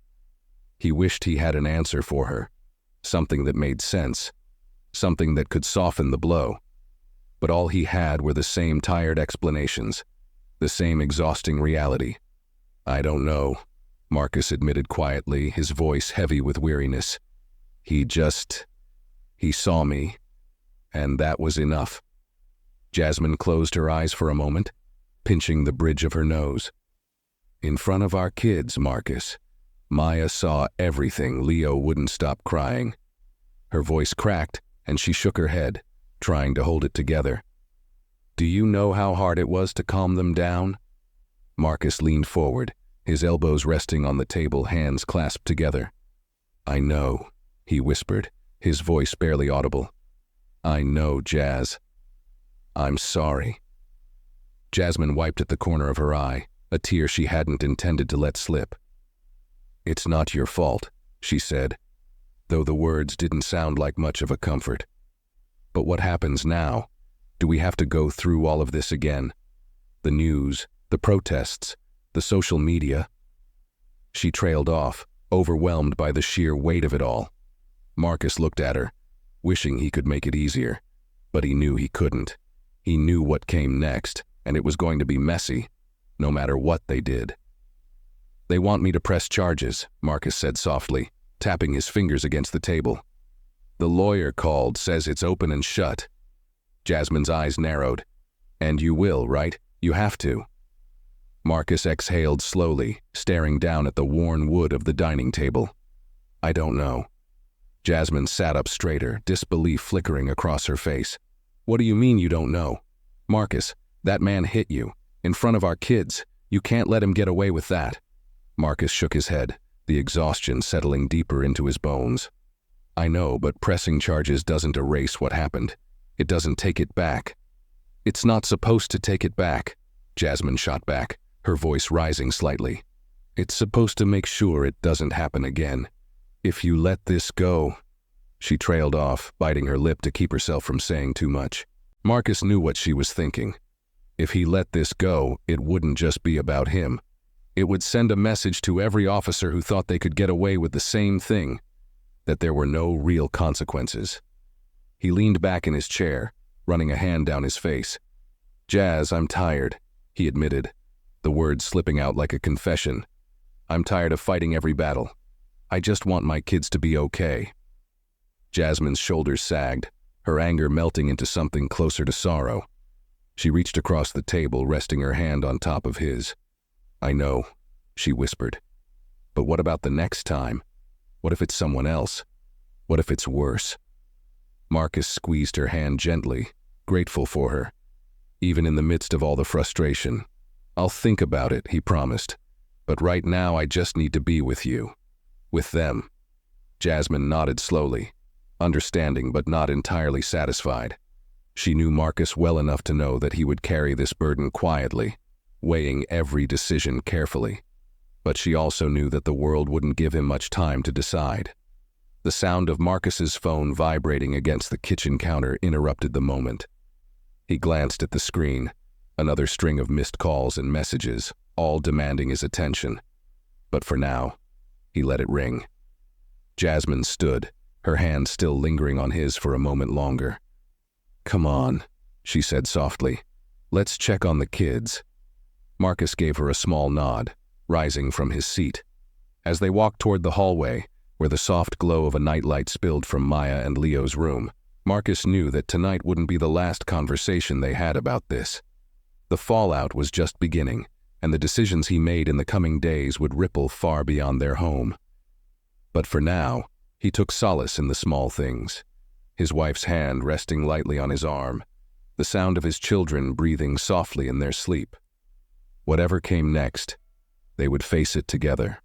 A: He wished he had an answer for her, something that made sense, something that could soften the blow. But all he had were the same tired explanations, the same exhausting reality. "I don't know," Marcus admitted quietly, his voice heavy with weariness. He saw me, and that was enough." Jasmine closed her eyes for a moment, pinching the bridge of her nose. "In front of our kids, Marcus. Maya saw everything." Leo wouldn't stop crying. Her voice cracked, and she shook her head, trying to hold it together. "Do you know how hard it was to calm them down?" Marcus leaned forward, his elbows resting on the table, hands clasped together. "I know," he whispered, his voice barely audible. "I know, Jazz. I'm sorry." Jasmine wiped at the corner of her eye, a tear she hadn't intended to let slip. "It's not your fault," she said, though the words didn't sound like much of a comfort. "But what happens now? Do we have to go through all of this again? The news, the protests, the social media?" She trailed off, overwhelmed by the sheer weight of it all. Marcus looked at her, wishing he could make it easier, but he knew he couldn't. He knew what came next, and it was going to be messy, no matter what they did. "They want me to press charges," Marcus said softly, tapping his fingers against the table. "The lawyer called, says it's open and shut." Jasmine's eyes narrowed. "And you will, right? You have to." Marcus exhaled slowly, staring down at the worn wood of the dining table. "I don't know." Jasmine sat up straighter, disbelief flickering across her face. "What do you mean you don't know? Marcus, that man hit you, in front of our kids. You can't let him get away with that." Marcus shook his head, the exhaustion settling deeper into his bones. "I know, but pressing charges doesn't erase what happened. It doesn't take it back." "It's not supposed to take it back," Jasmine shot back, her voice rising slightly. "It's supposed to make sure it doesn't happen again. If you let this go..." She trailed off, biting her lip to keep herself from saying too much. Marcus knew what she was thinking. If he let this go, it wouldn't just be about him. It would send a message to every officer who thought they could get away with the same thing, that there were no real consequences. He leaned back in his chair, running a hand down his face. "Jazz, I'm tired," he admitted, the words slipping out like a confession. "I'm tired of fighting every battle. I just want my kids to be okay." Jasmine's shoulders sagged, her anger melting into something closer to sorrow. She reached across the table, resting her hand on top of his. "I know," she whispered. "But what about the next time? What if it's someone else? What if it's worse?" Marcus squeezed her hand gently, grateful for her, even in the midst of all the frustration. "I'll think about it," he promised. "But right now I just need to be with you. With them." Jasmine nodded slowly, understanding but not entirely satisfied. She knew Marcus well enough to know that he would carry this burden quietly, weighing every decision carefully. But she also knew that the world wouldn't give him much time to decide. The sound of Marcus's phone vibrating against the kitchen counter interrupted the moment. He glanced at the screen, another string of missed calls and messages, all demanding his attention. But for now, he let it ring. Jasmine stood, her hand still lingering on his for a moment longer. "Come on," she said softly. "Let's check on the kids." Marcus gave her a small nod, rising from his seat. As they walked toward the hallway, where the soft glow of a nightlight spilled from Maya and Leo's room, Marcus knew that tonight wouldn't be the last conversation they had about this. The fallout was just beginning, and the decisions he made in the coming days would ripple far beyond their home. But for now, he took solace in the small things. His wife's hand resting lightly on his arm, the sound of his children breathing softly in their sleep. Whatever came next, they would face it together.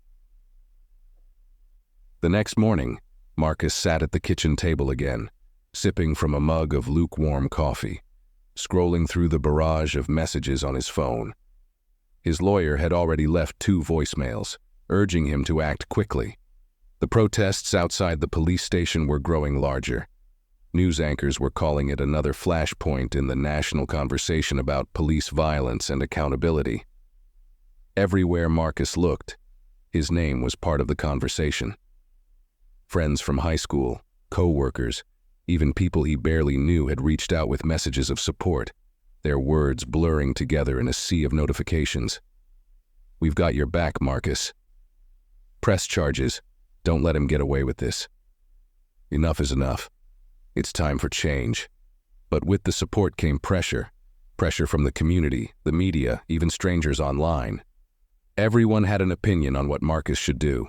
A: The next morning, Marcus sat at the kitchen table again, sipping from a mug of lukewarm coffee, scrolling through the barrage of messages on his phone. His lawyer had already left 2 voicemails, urging him to act quickly. The protests outside the police station were growing larger. News anchors were calling it another flashpoint in the national conversation about police violence and accountability. Everywhere Marcus looked, his name was part of the conversation. Friends from high school, co-workers, even people he barely knew had reached out with messages of support, their words blurring together in a sea of notifications. "We've got your back, Marcus. Press charges. Don't let him get away with this. Enough is enough. It's time for change." But with the support came pressure. Pressure from the community, the media, even strangers online. Everyone had an opinion on what Marcus should do.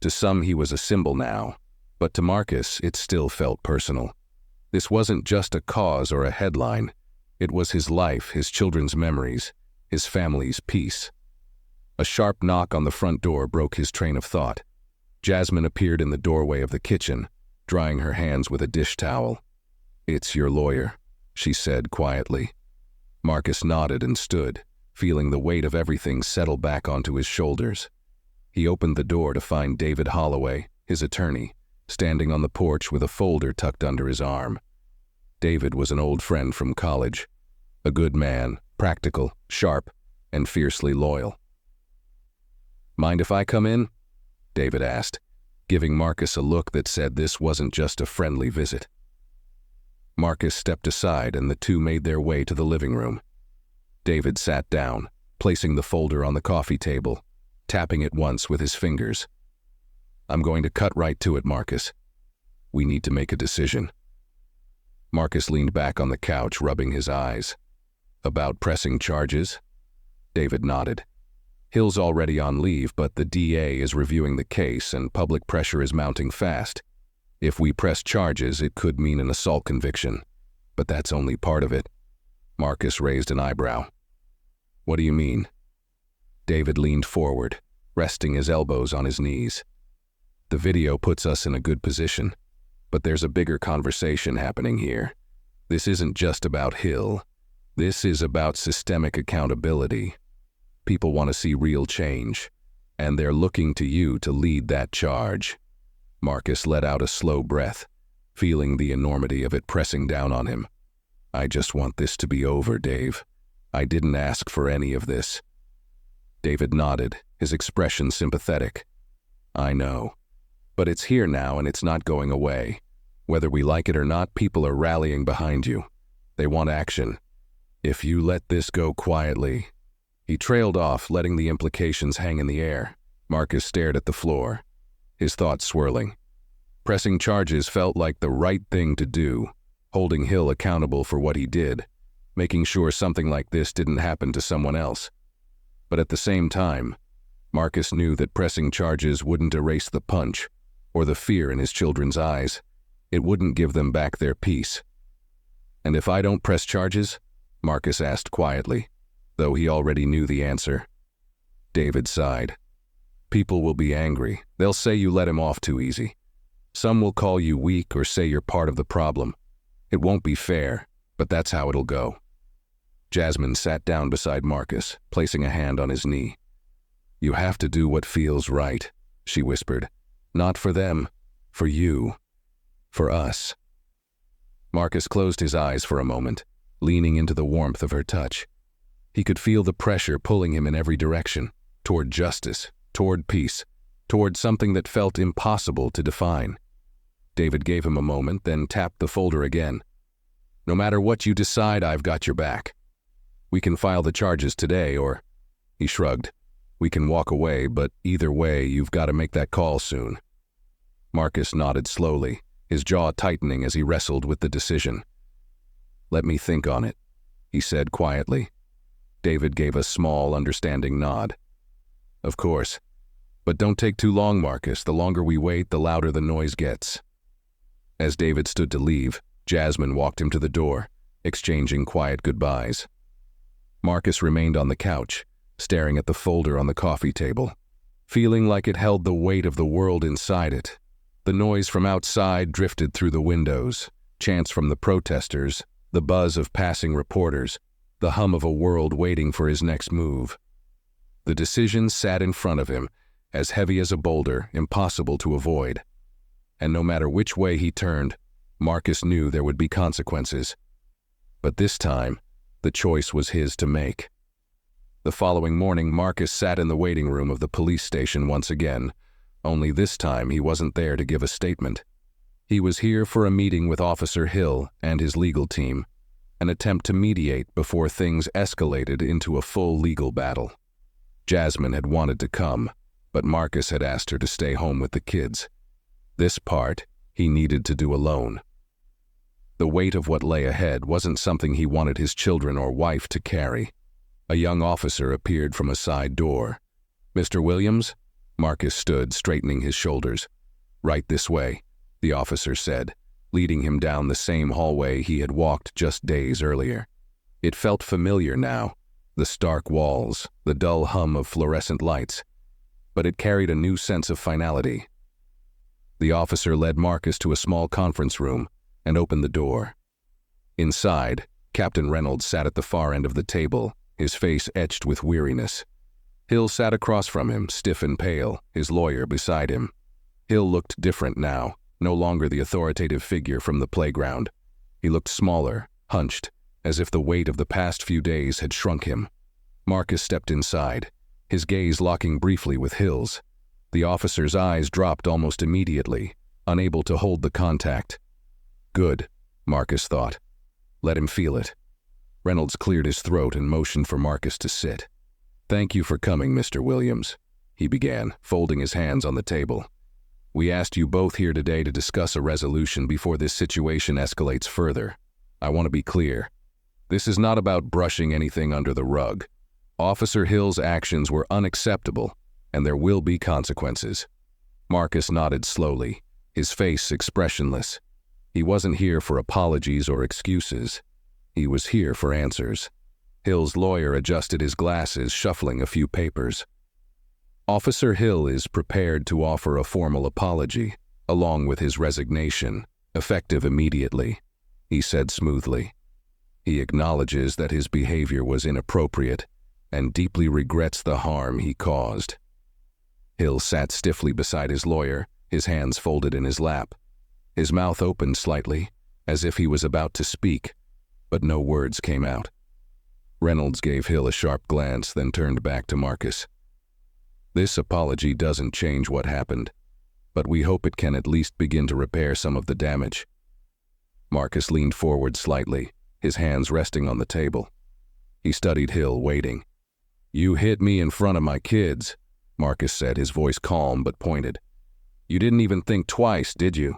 A: To some he was a symbol now, but to Marcus it still felt personal. This wasn't just a cause or a headline. It was his life, his children's memories, his family's peace. A sharp knock on the front door broke his train of thought. Jasmine appeared in the doorway of the kitchen, drying her hands with a dish towel. "It's your lawyer," she said quietly. Marcus nodded and stood, feeling the weight of everything settle back onto his shoulders. He opened the door to find David Holloway, his attorney, standing on the porch with a folder tucked under his arm. David was an old friend from college, a good man, practical, sharp, and fiercely loyal. "Mind if I come in?" David asked, giving Marcus a look that said this wasn't just a friendly visit. Marcus stepped aside and the two made their way to the living room. David sat down, placing the folder on the coffee table, tapping it once with his fingers. "I'm going to cut right to it, Marcus. We need to make a decision." Marcus leaned back on the couch, rubbing his eyes. "About pressing charges?" David nodded. "Hill's already on leave, but the DA is reviewing the case and public pressure is mounting fast. If we press charges, it could mean an assault conviction, but that's only part of it." Marcus raised an eyebrow. "What do you mean?" David leaned forward, resting his elbows on his knees. "The video puts us in a good position, but there's a bigger conversation happening here. This isn't just about Hill. This is about systemic accountability. People want to see real change, and they're looking to you to lead that charge." Marcus let out a slow breath, feeling the enormity of it pressing down on him. "I just want this to be over, Dave. I didn't ask for any of this." David nodded, his expression sympathetic. "I know. But it's here now and it's not going away. Whether we like it or not, people are rallying behind you. They want action. If you let this go quietly..." He trailed off, letting the implications hang in the air. Marcus stared at the floor, his thoughts swirling. Pressing charges felt like the right thing to do, holding Hill accountable for what he did, making sure something like this didn't happen to someone else. But at the same time, Marcus knew that pressing charges wouldn't erase the punch or the fear in his children's eyes. It wouldn't give them back their peace. "And if I don't press charges?" Marcus asked quietly, though he already knew the answer. David sighed. "People will be angry. They'll say you let him off too easy. Some will call you weak or say you're part of the problem. It won't be fair, but that's how it'll go." Jasmine sat down beside Marcus, placing a hand on his knee. "You have to do what feels right," she whispered. "Not for them, for you, for us." Marcus closed his eyes for a moment, leaning into the warmth of her touch. He could feel the pressure pulling him in every direction, toward justice, toward peace, toward something that felt impossible to define. David gave him a moment, then tapped the folder again. "No matter what you decide, I've got your back. We can file the charges today, or..." He shrugged. "We can walk away, but either way, you've got to make that call soon." Marcus nodded slowly, his jaw tightening as he wrestled with the decision. "Let me think on it," he said quietly. David gave a small, understanding nod. "Of course. But don't take too long, Marcus. The longer we wait, the louder the noise gets." As David stood to leave, Jasmine walked him to the door, exchanging quiet goodbyes. Marcus remained on the couch, staring at the folder on the coffee table, feeling like it held the weight of the world inside it. The noise from outside drifted through the windows, chants from the protesters, the buzz of passing reporters, the hum of a world waiting for his next move. The decision sat in front of him, as heavy as a boulder, impossible to avoid. And no matter which way he turned, Marcus knew there would be consequences. But this time, the choice was his to make. The following morning, Marcus sat in the waiting room of the police station once again, only this time he wasn't there to give a statement. He was here for a meeting with Officer Hill and his legal team, an attempt to mediate before things escalated into a full legal battle. Jasmine had wanted to come, but Marcus had asked her to stay home with the kids. This part, he needed to do alone. The weight of what lay ahead wasn't something he wanted his children or wife to carry. A young officer appeared from a side door. "Mr. Williams?" Marcus stood, straightening his shoulders. "Right this way," the officer said, leading him down the same hallway he had walked just days earlier. It felt familiar now, the stark walls, the dull hum of fluorescent lights, but it carried a new sense of finality. The officer led Marcus to a small conference room and opened the door. Inside, Captain Reynolds sat at the far end of the table, his face etched with weariness. Hill sat across from him, stiff and pale, his lawyer beside him. Hill looked different now, no longer the authoritative figure from the playground. He looked smaller, hunched, as if the weight of the past few days had shrunk him. Marcus stepped inside, his gaze locking briefly with Hill's. The officer's eyes dropped almost immediately, unable to hold the contact. "Good," Marcus thought. "Let him feel it." Reynolds cleared his throat and motioned for Marcus to sit. "Thank you for coming, Mr. Williams," he began, folding his hands on the table. "We asked you both here today to discuss a resolution before this situation escalates further. I want to be clear. This is not about brushing anything under the rug. Officer Hill's actions were unacceptable, and there will be consequences." Marcus nodded slowly, his face expressionless. He wasn't here for apologies or excuses. He was here for answers. Hill's lawyer adjusted his glasses, shuffling a few papers. "Officer Hill is prepared to offer a formal apology, along with his resignation, effective immediately," he said smoothly. "He acknowledges that his behavior was inappropriate and deeply regrets the harm he caused." Hill sat stiffly beside his lawyer, his hands folded in his lap. His mouth opened slightly, as if he was about to speak, but no words came out. Reynolds gave Hill a sharp glance, then turned back to Marcus. "This apology doesn't change what happened, but we hope it can at least begin to repair some of the damage." Marcus leaned forward slightly, his hands resting on the table. He studied Hill, waiting. "You hit me in front of my kids," Marcus said, his voice calm but pointed. "You didn't even think twice, did you?"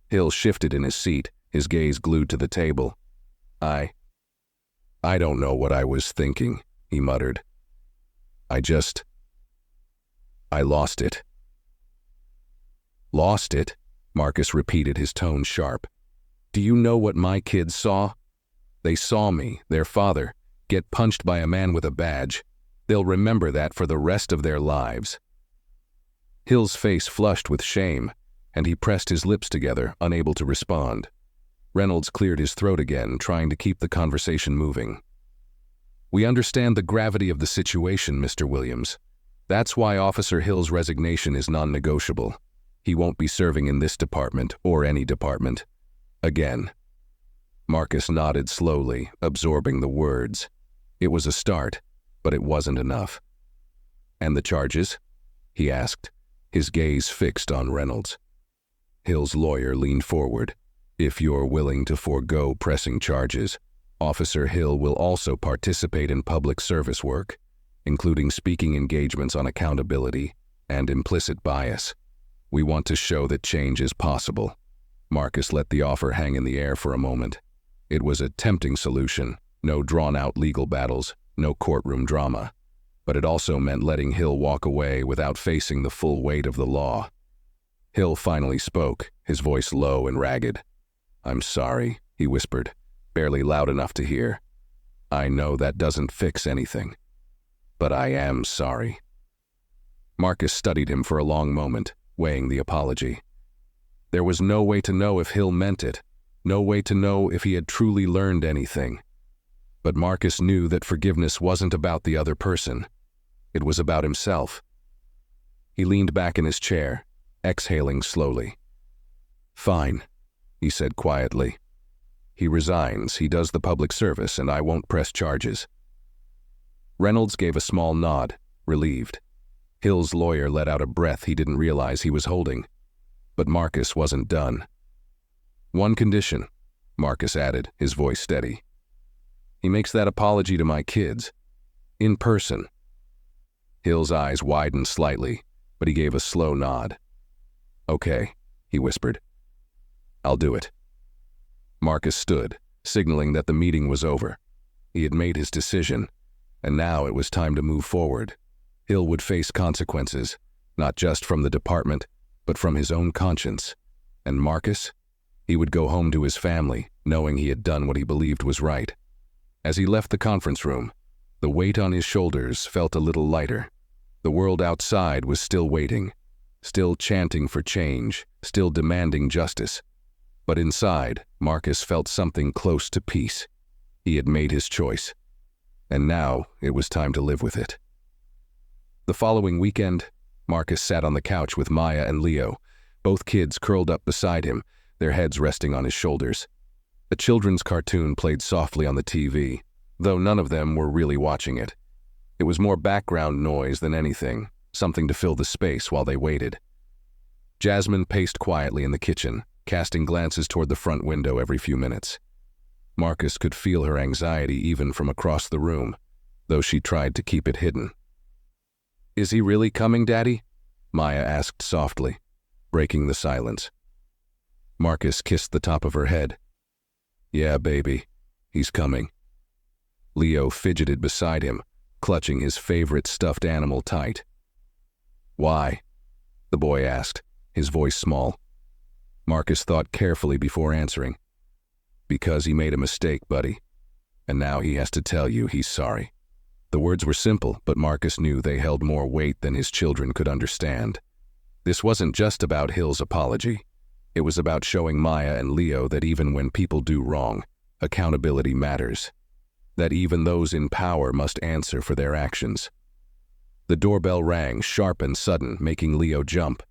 A: Hill shifted in his seat, his gaze glued to the table. I don't know what I was thinking," he muttered. I lost it." "Lost it?" Marcus repeated, his tone sharp. "Do you know what my kids saw? They saw me, their father, get punched by a man with a badge. They'll remember that for the rest of their lives." Hill's face flushed with shame, and he pressed his lips together, unable to respond. Reynolds cleared his throat again, trying to keep the conversation moving. "We understand the gravity of the situation, Mr. Williams. That's why Officer Hill's resignation is non-negotiable. He won't be serving in this department or any department again." Marcus nodded slowly, absorbing the words. It was a start, but it wasn't enough. "And the charges?" he asked, his gaze fixed on Reynolds. Hill's lawyer leaned forward. "If you're willing to forego pressing charges, Officer Hill will also participate in public service work, including speaking engagements on accountability and implicit bias. We want to show that change is possible. Marcus let the offer hang in the air for a moment. It was a tempting solution, no drawn-out legal battles, no courtroom drama. But it also meant letting Hill walk away without facing the full weight of the law. Hill finally spoke, his voice low and ragged. "I'm sorry," he whispered, barely loud enough to hear. "I know that doesn't fix anything. But I am sorry." Marcus studied him for a long moment, weighing the apology. There was no way to know if Hill meant it, no way to know if he had truly learned anything. But Marcus knew that forgiveness wasn't about the other person. It was about himself. He leaned back in his chair, exhaling slowly. "Fine," he said quietly. "He resigns, he does the public service, and I won't press charges." Reynolds gave a small nod, relieved. Hill's lawyer let out a breath he didn't realize he was holding. But Marcus wasn't done. "One condition," Marcus added, his voice steady. "He makes that apology to my kids. In person." Hill's eyes widened slightly, but he gave a slow nod. "Okay," he whispered. "I'll do it." Marcus stood, signaling that the meeting was over. He had made his decision, and now it was time to move forward. Hill would face consequences, not just from the department, but from his own conscience. And Marcus? He would go home to his family, knowing he had done what he believed was right. As he left the conference room, the weight on his shoulders felt a little lighter. The world outside was still waiting, still chanting for change, still demanding justice. But inside, Marcus felt something close to peace. He had made his choice, and now it was time to live with it. The following weekend, Marcus sat on the couch with Maya and Leo, both kids curled up beside him, their heads resting on his shoulders. A children's cartoon played softly on the TV, though none of them were really watching it. It was more background noise than anything, something to fill the space while they waited. Jasmine paced quietly in the kitchen, casting glances toward the front window every few minutes. Marcus could feel her anxiety even from across the room, though she tried to keep it hidden. "Is he really coming, Daddy?" Maya asked softly, breaking the silence. Marcus kissed the top of her head. "Yeah, baby, he's coming." Leo fidgeted beside him, clutching his favorite stuffed animal tight. "Why?" the boy asked, his voice small. Marcus thought carefully before answering. "Because he made a mistake, buddy. And now he has to tell you he's sorry." The words were simple, but Marcus knew they held more weight than his children could understand. This wasn't just about Hill's apology. It was about showing Maya and Leo that even when people do wrong, accountability matters. That even those in power must answer for their actions. The doorbell rang, sharp and sudden, making Leo jump.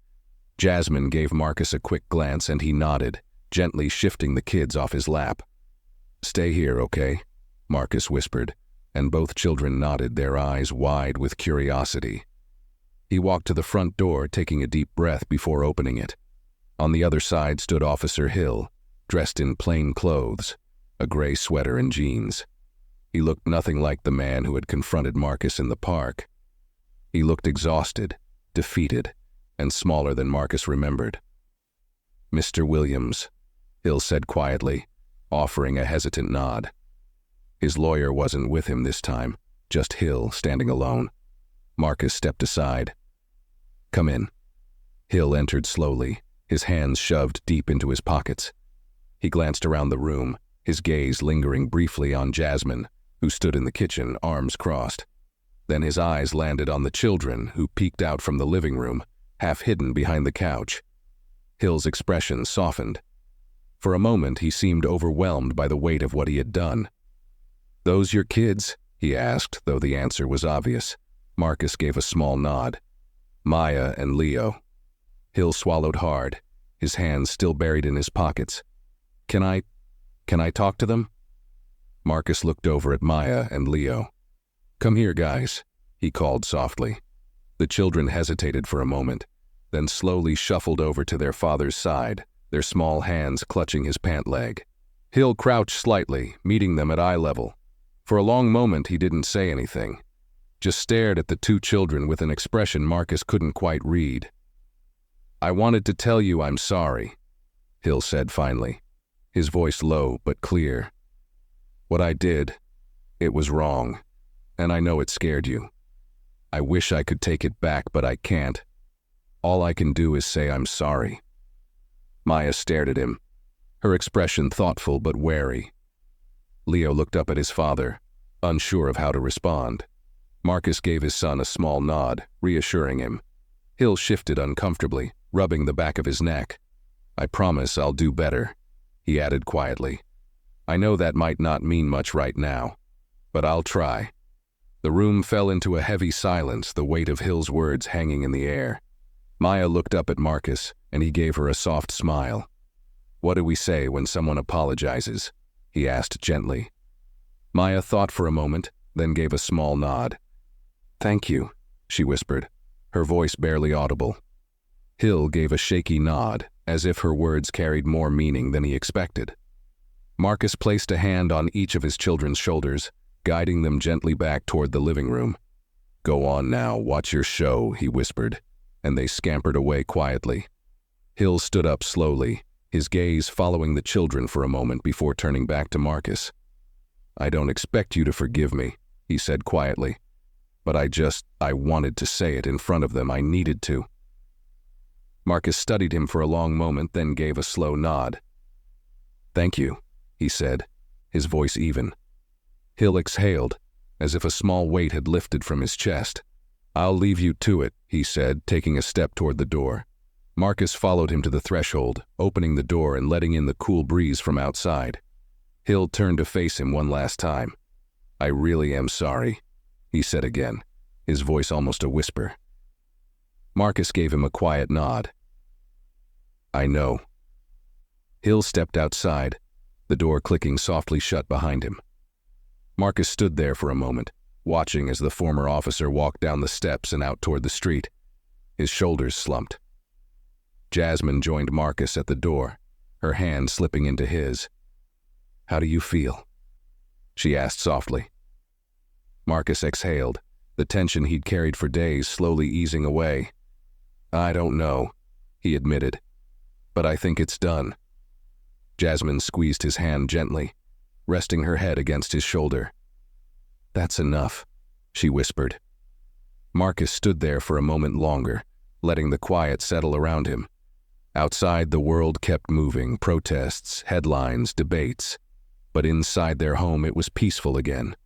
A: Jasmine gave Marcus a quick glance and he nodded, gently shifting the kids off his lap. "Stay here, okay?" Marcus whispered, and both children nodded, their eyes wide with curiosity. He walked to the front door, taking a deep breath before opening it. On the other side stood Officer Hill, dressed in plain clothes, a gray sweater and jeans. He looked nothing like the man who had confronted Marcus in the park. He looked exhausted, defeated, and smaller than Marcus remembered. "Mr. Williams," Hill said quietly, offering a hesitant nod. His lawyer wasn't with him this time, just Hill standing alone. Marcus stepped aside. "Come in." Hill entered slowly, his hands shoved deep into his pockets. He glanced around the room, his gaze lingering briefly on Jasmine, who stood in the kitchen, arms crossed. Then his eyes landed on the children, who peeked out from the living room, half hidden behind the couch. Hill's expression softened. For a moment, he seemed overwhelmed by the weight of what he had done. "Those your kids?" he asked, though the answer was obvious. Marcus gave a small nod. "Maya and Leo." Hill swallowed hard, his hands still buried in his pockets. Can I talk to them?" Marcus looked over at Maya and Leo. "Come here, guys," he called softly. The children hesitated for a moment, then slowly shuffled over to their father's side, their small hands clutching his pant leg. Hill crouched slightly, meeting them at eye level. For a long moment he didn't say anything, just stared at the two children with an expression Marcus couldn't quite read. "I wanted to tell you I'm sorry," Hill said finally, his voice low but clear. What I did, it was wrong, and I know it scared you. I wish I could take it back, but I can't. All I can do is say I'm sorry. Maya stared at him, her expression thoughtful but wary. Leo looked up at his father, unsure of how to respond. Marcus gave his son a small nod, reassuring him. Hill shifted uncomfortably, rubbing the back of his neck. I promise I'll do better, he added quietly. I know that might not mean much right now, but I'll try. The room fell into a heavy silence, the weight of Hill's words hanging in the air. Maya looked up at Marcus, and he gave her a soft smile. What do we say when someone apologizes? He asked gently. Maya thought for a moment, then gave a small nod. Thank you, she whispered, her voice barely audible. Hill gave a shaky nod, as if her words carried more meaning than he expected. Marcus placed a hand on each of his children's shoulders, guiding them gently back toward the living room. Go on now, watch your show, he whispered, and they scampered away quietly. Hill stood up slowly, his gaze following the children for a moment before turning back to Marcus. I don't expect you to forgive me, he said quietly, but I wanted to say it in front of them. I needed to. Marcus studied him for a long moment, then gave a slow nod. Thank you, he said, his voice even. Hill exhaled, as if a small weight had lifted from his chest. I'll leave you to it, he said, taking a step toward the door. Marcus followed him to the threshold, opening the door and letting in the cool breeze from outside. Hill turned to face him one last time. I really am sorry, he said again, his voice almost a whisper. Marcus gave him a quiet nod. I know. Hill stepped outside, the door clicking softly shut behind him. Marcus stood there for a moment, watching as the former officer walked down the steps and out toward the street. His shoulders slumped. Jasmine joined Marcus at the door, her hand slipping into his. How do you feel? She asked softly. Marcus exhaled, the tension he'd carried for days slowly easing away. I don't know, he admitted, but I think it's done. Jasmine squeezed his hand gently, resting her head against his shoulder. That's enough, she whispered. Marcus stood there for a moment longer, letting the quiet settle around him. Outside, the world kept moving, protests, headlines, debates. But inside their home, it was peaceful again.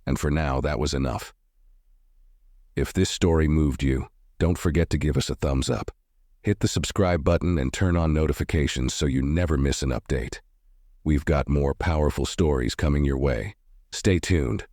A: And for now, that was enough. If this story moved you, don't forget to give us a thumbs up. Hit the subscribe button and turn on notifications so you never miss an update. We've got more powerful stories coming your way. Stay tuned.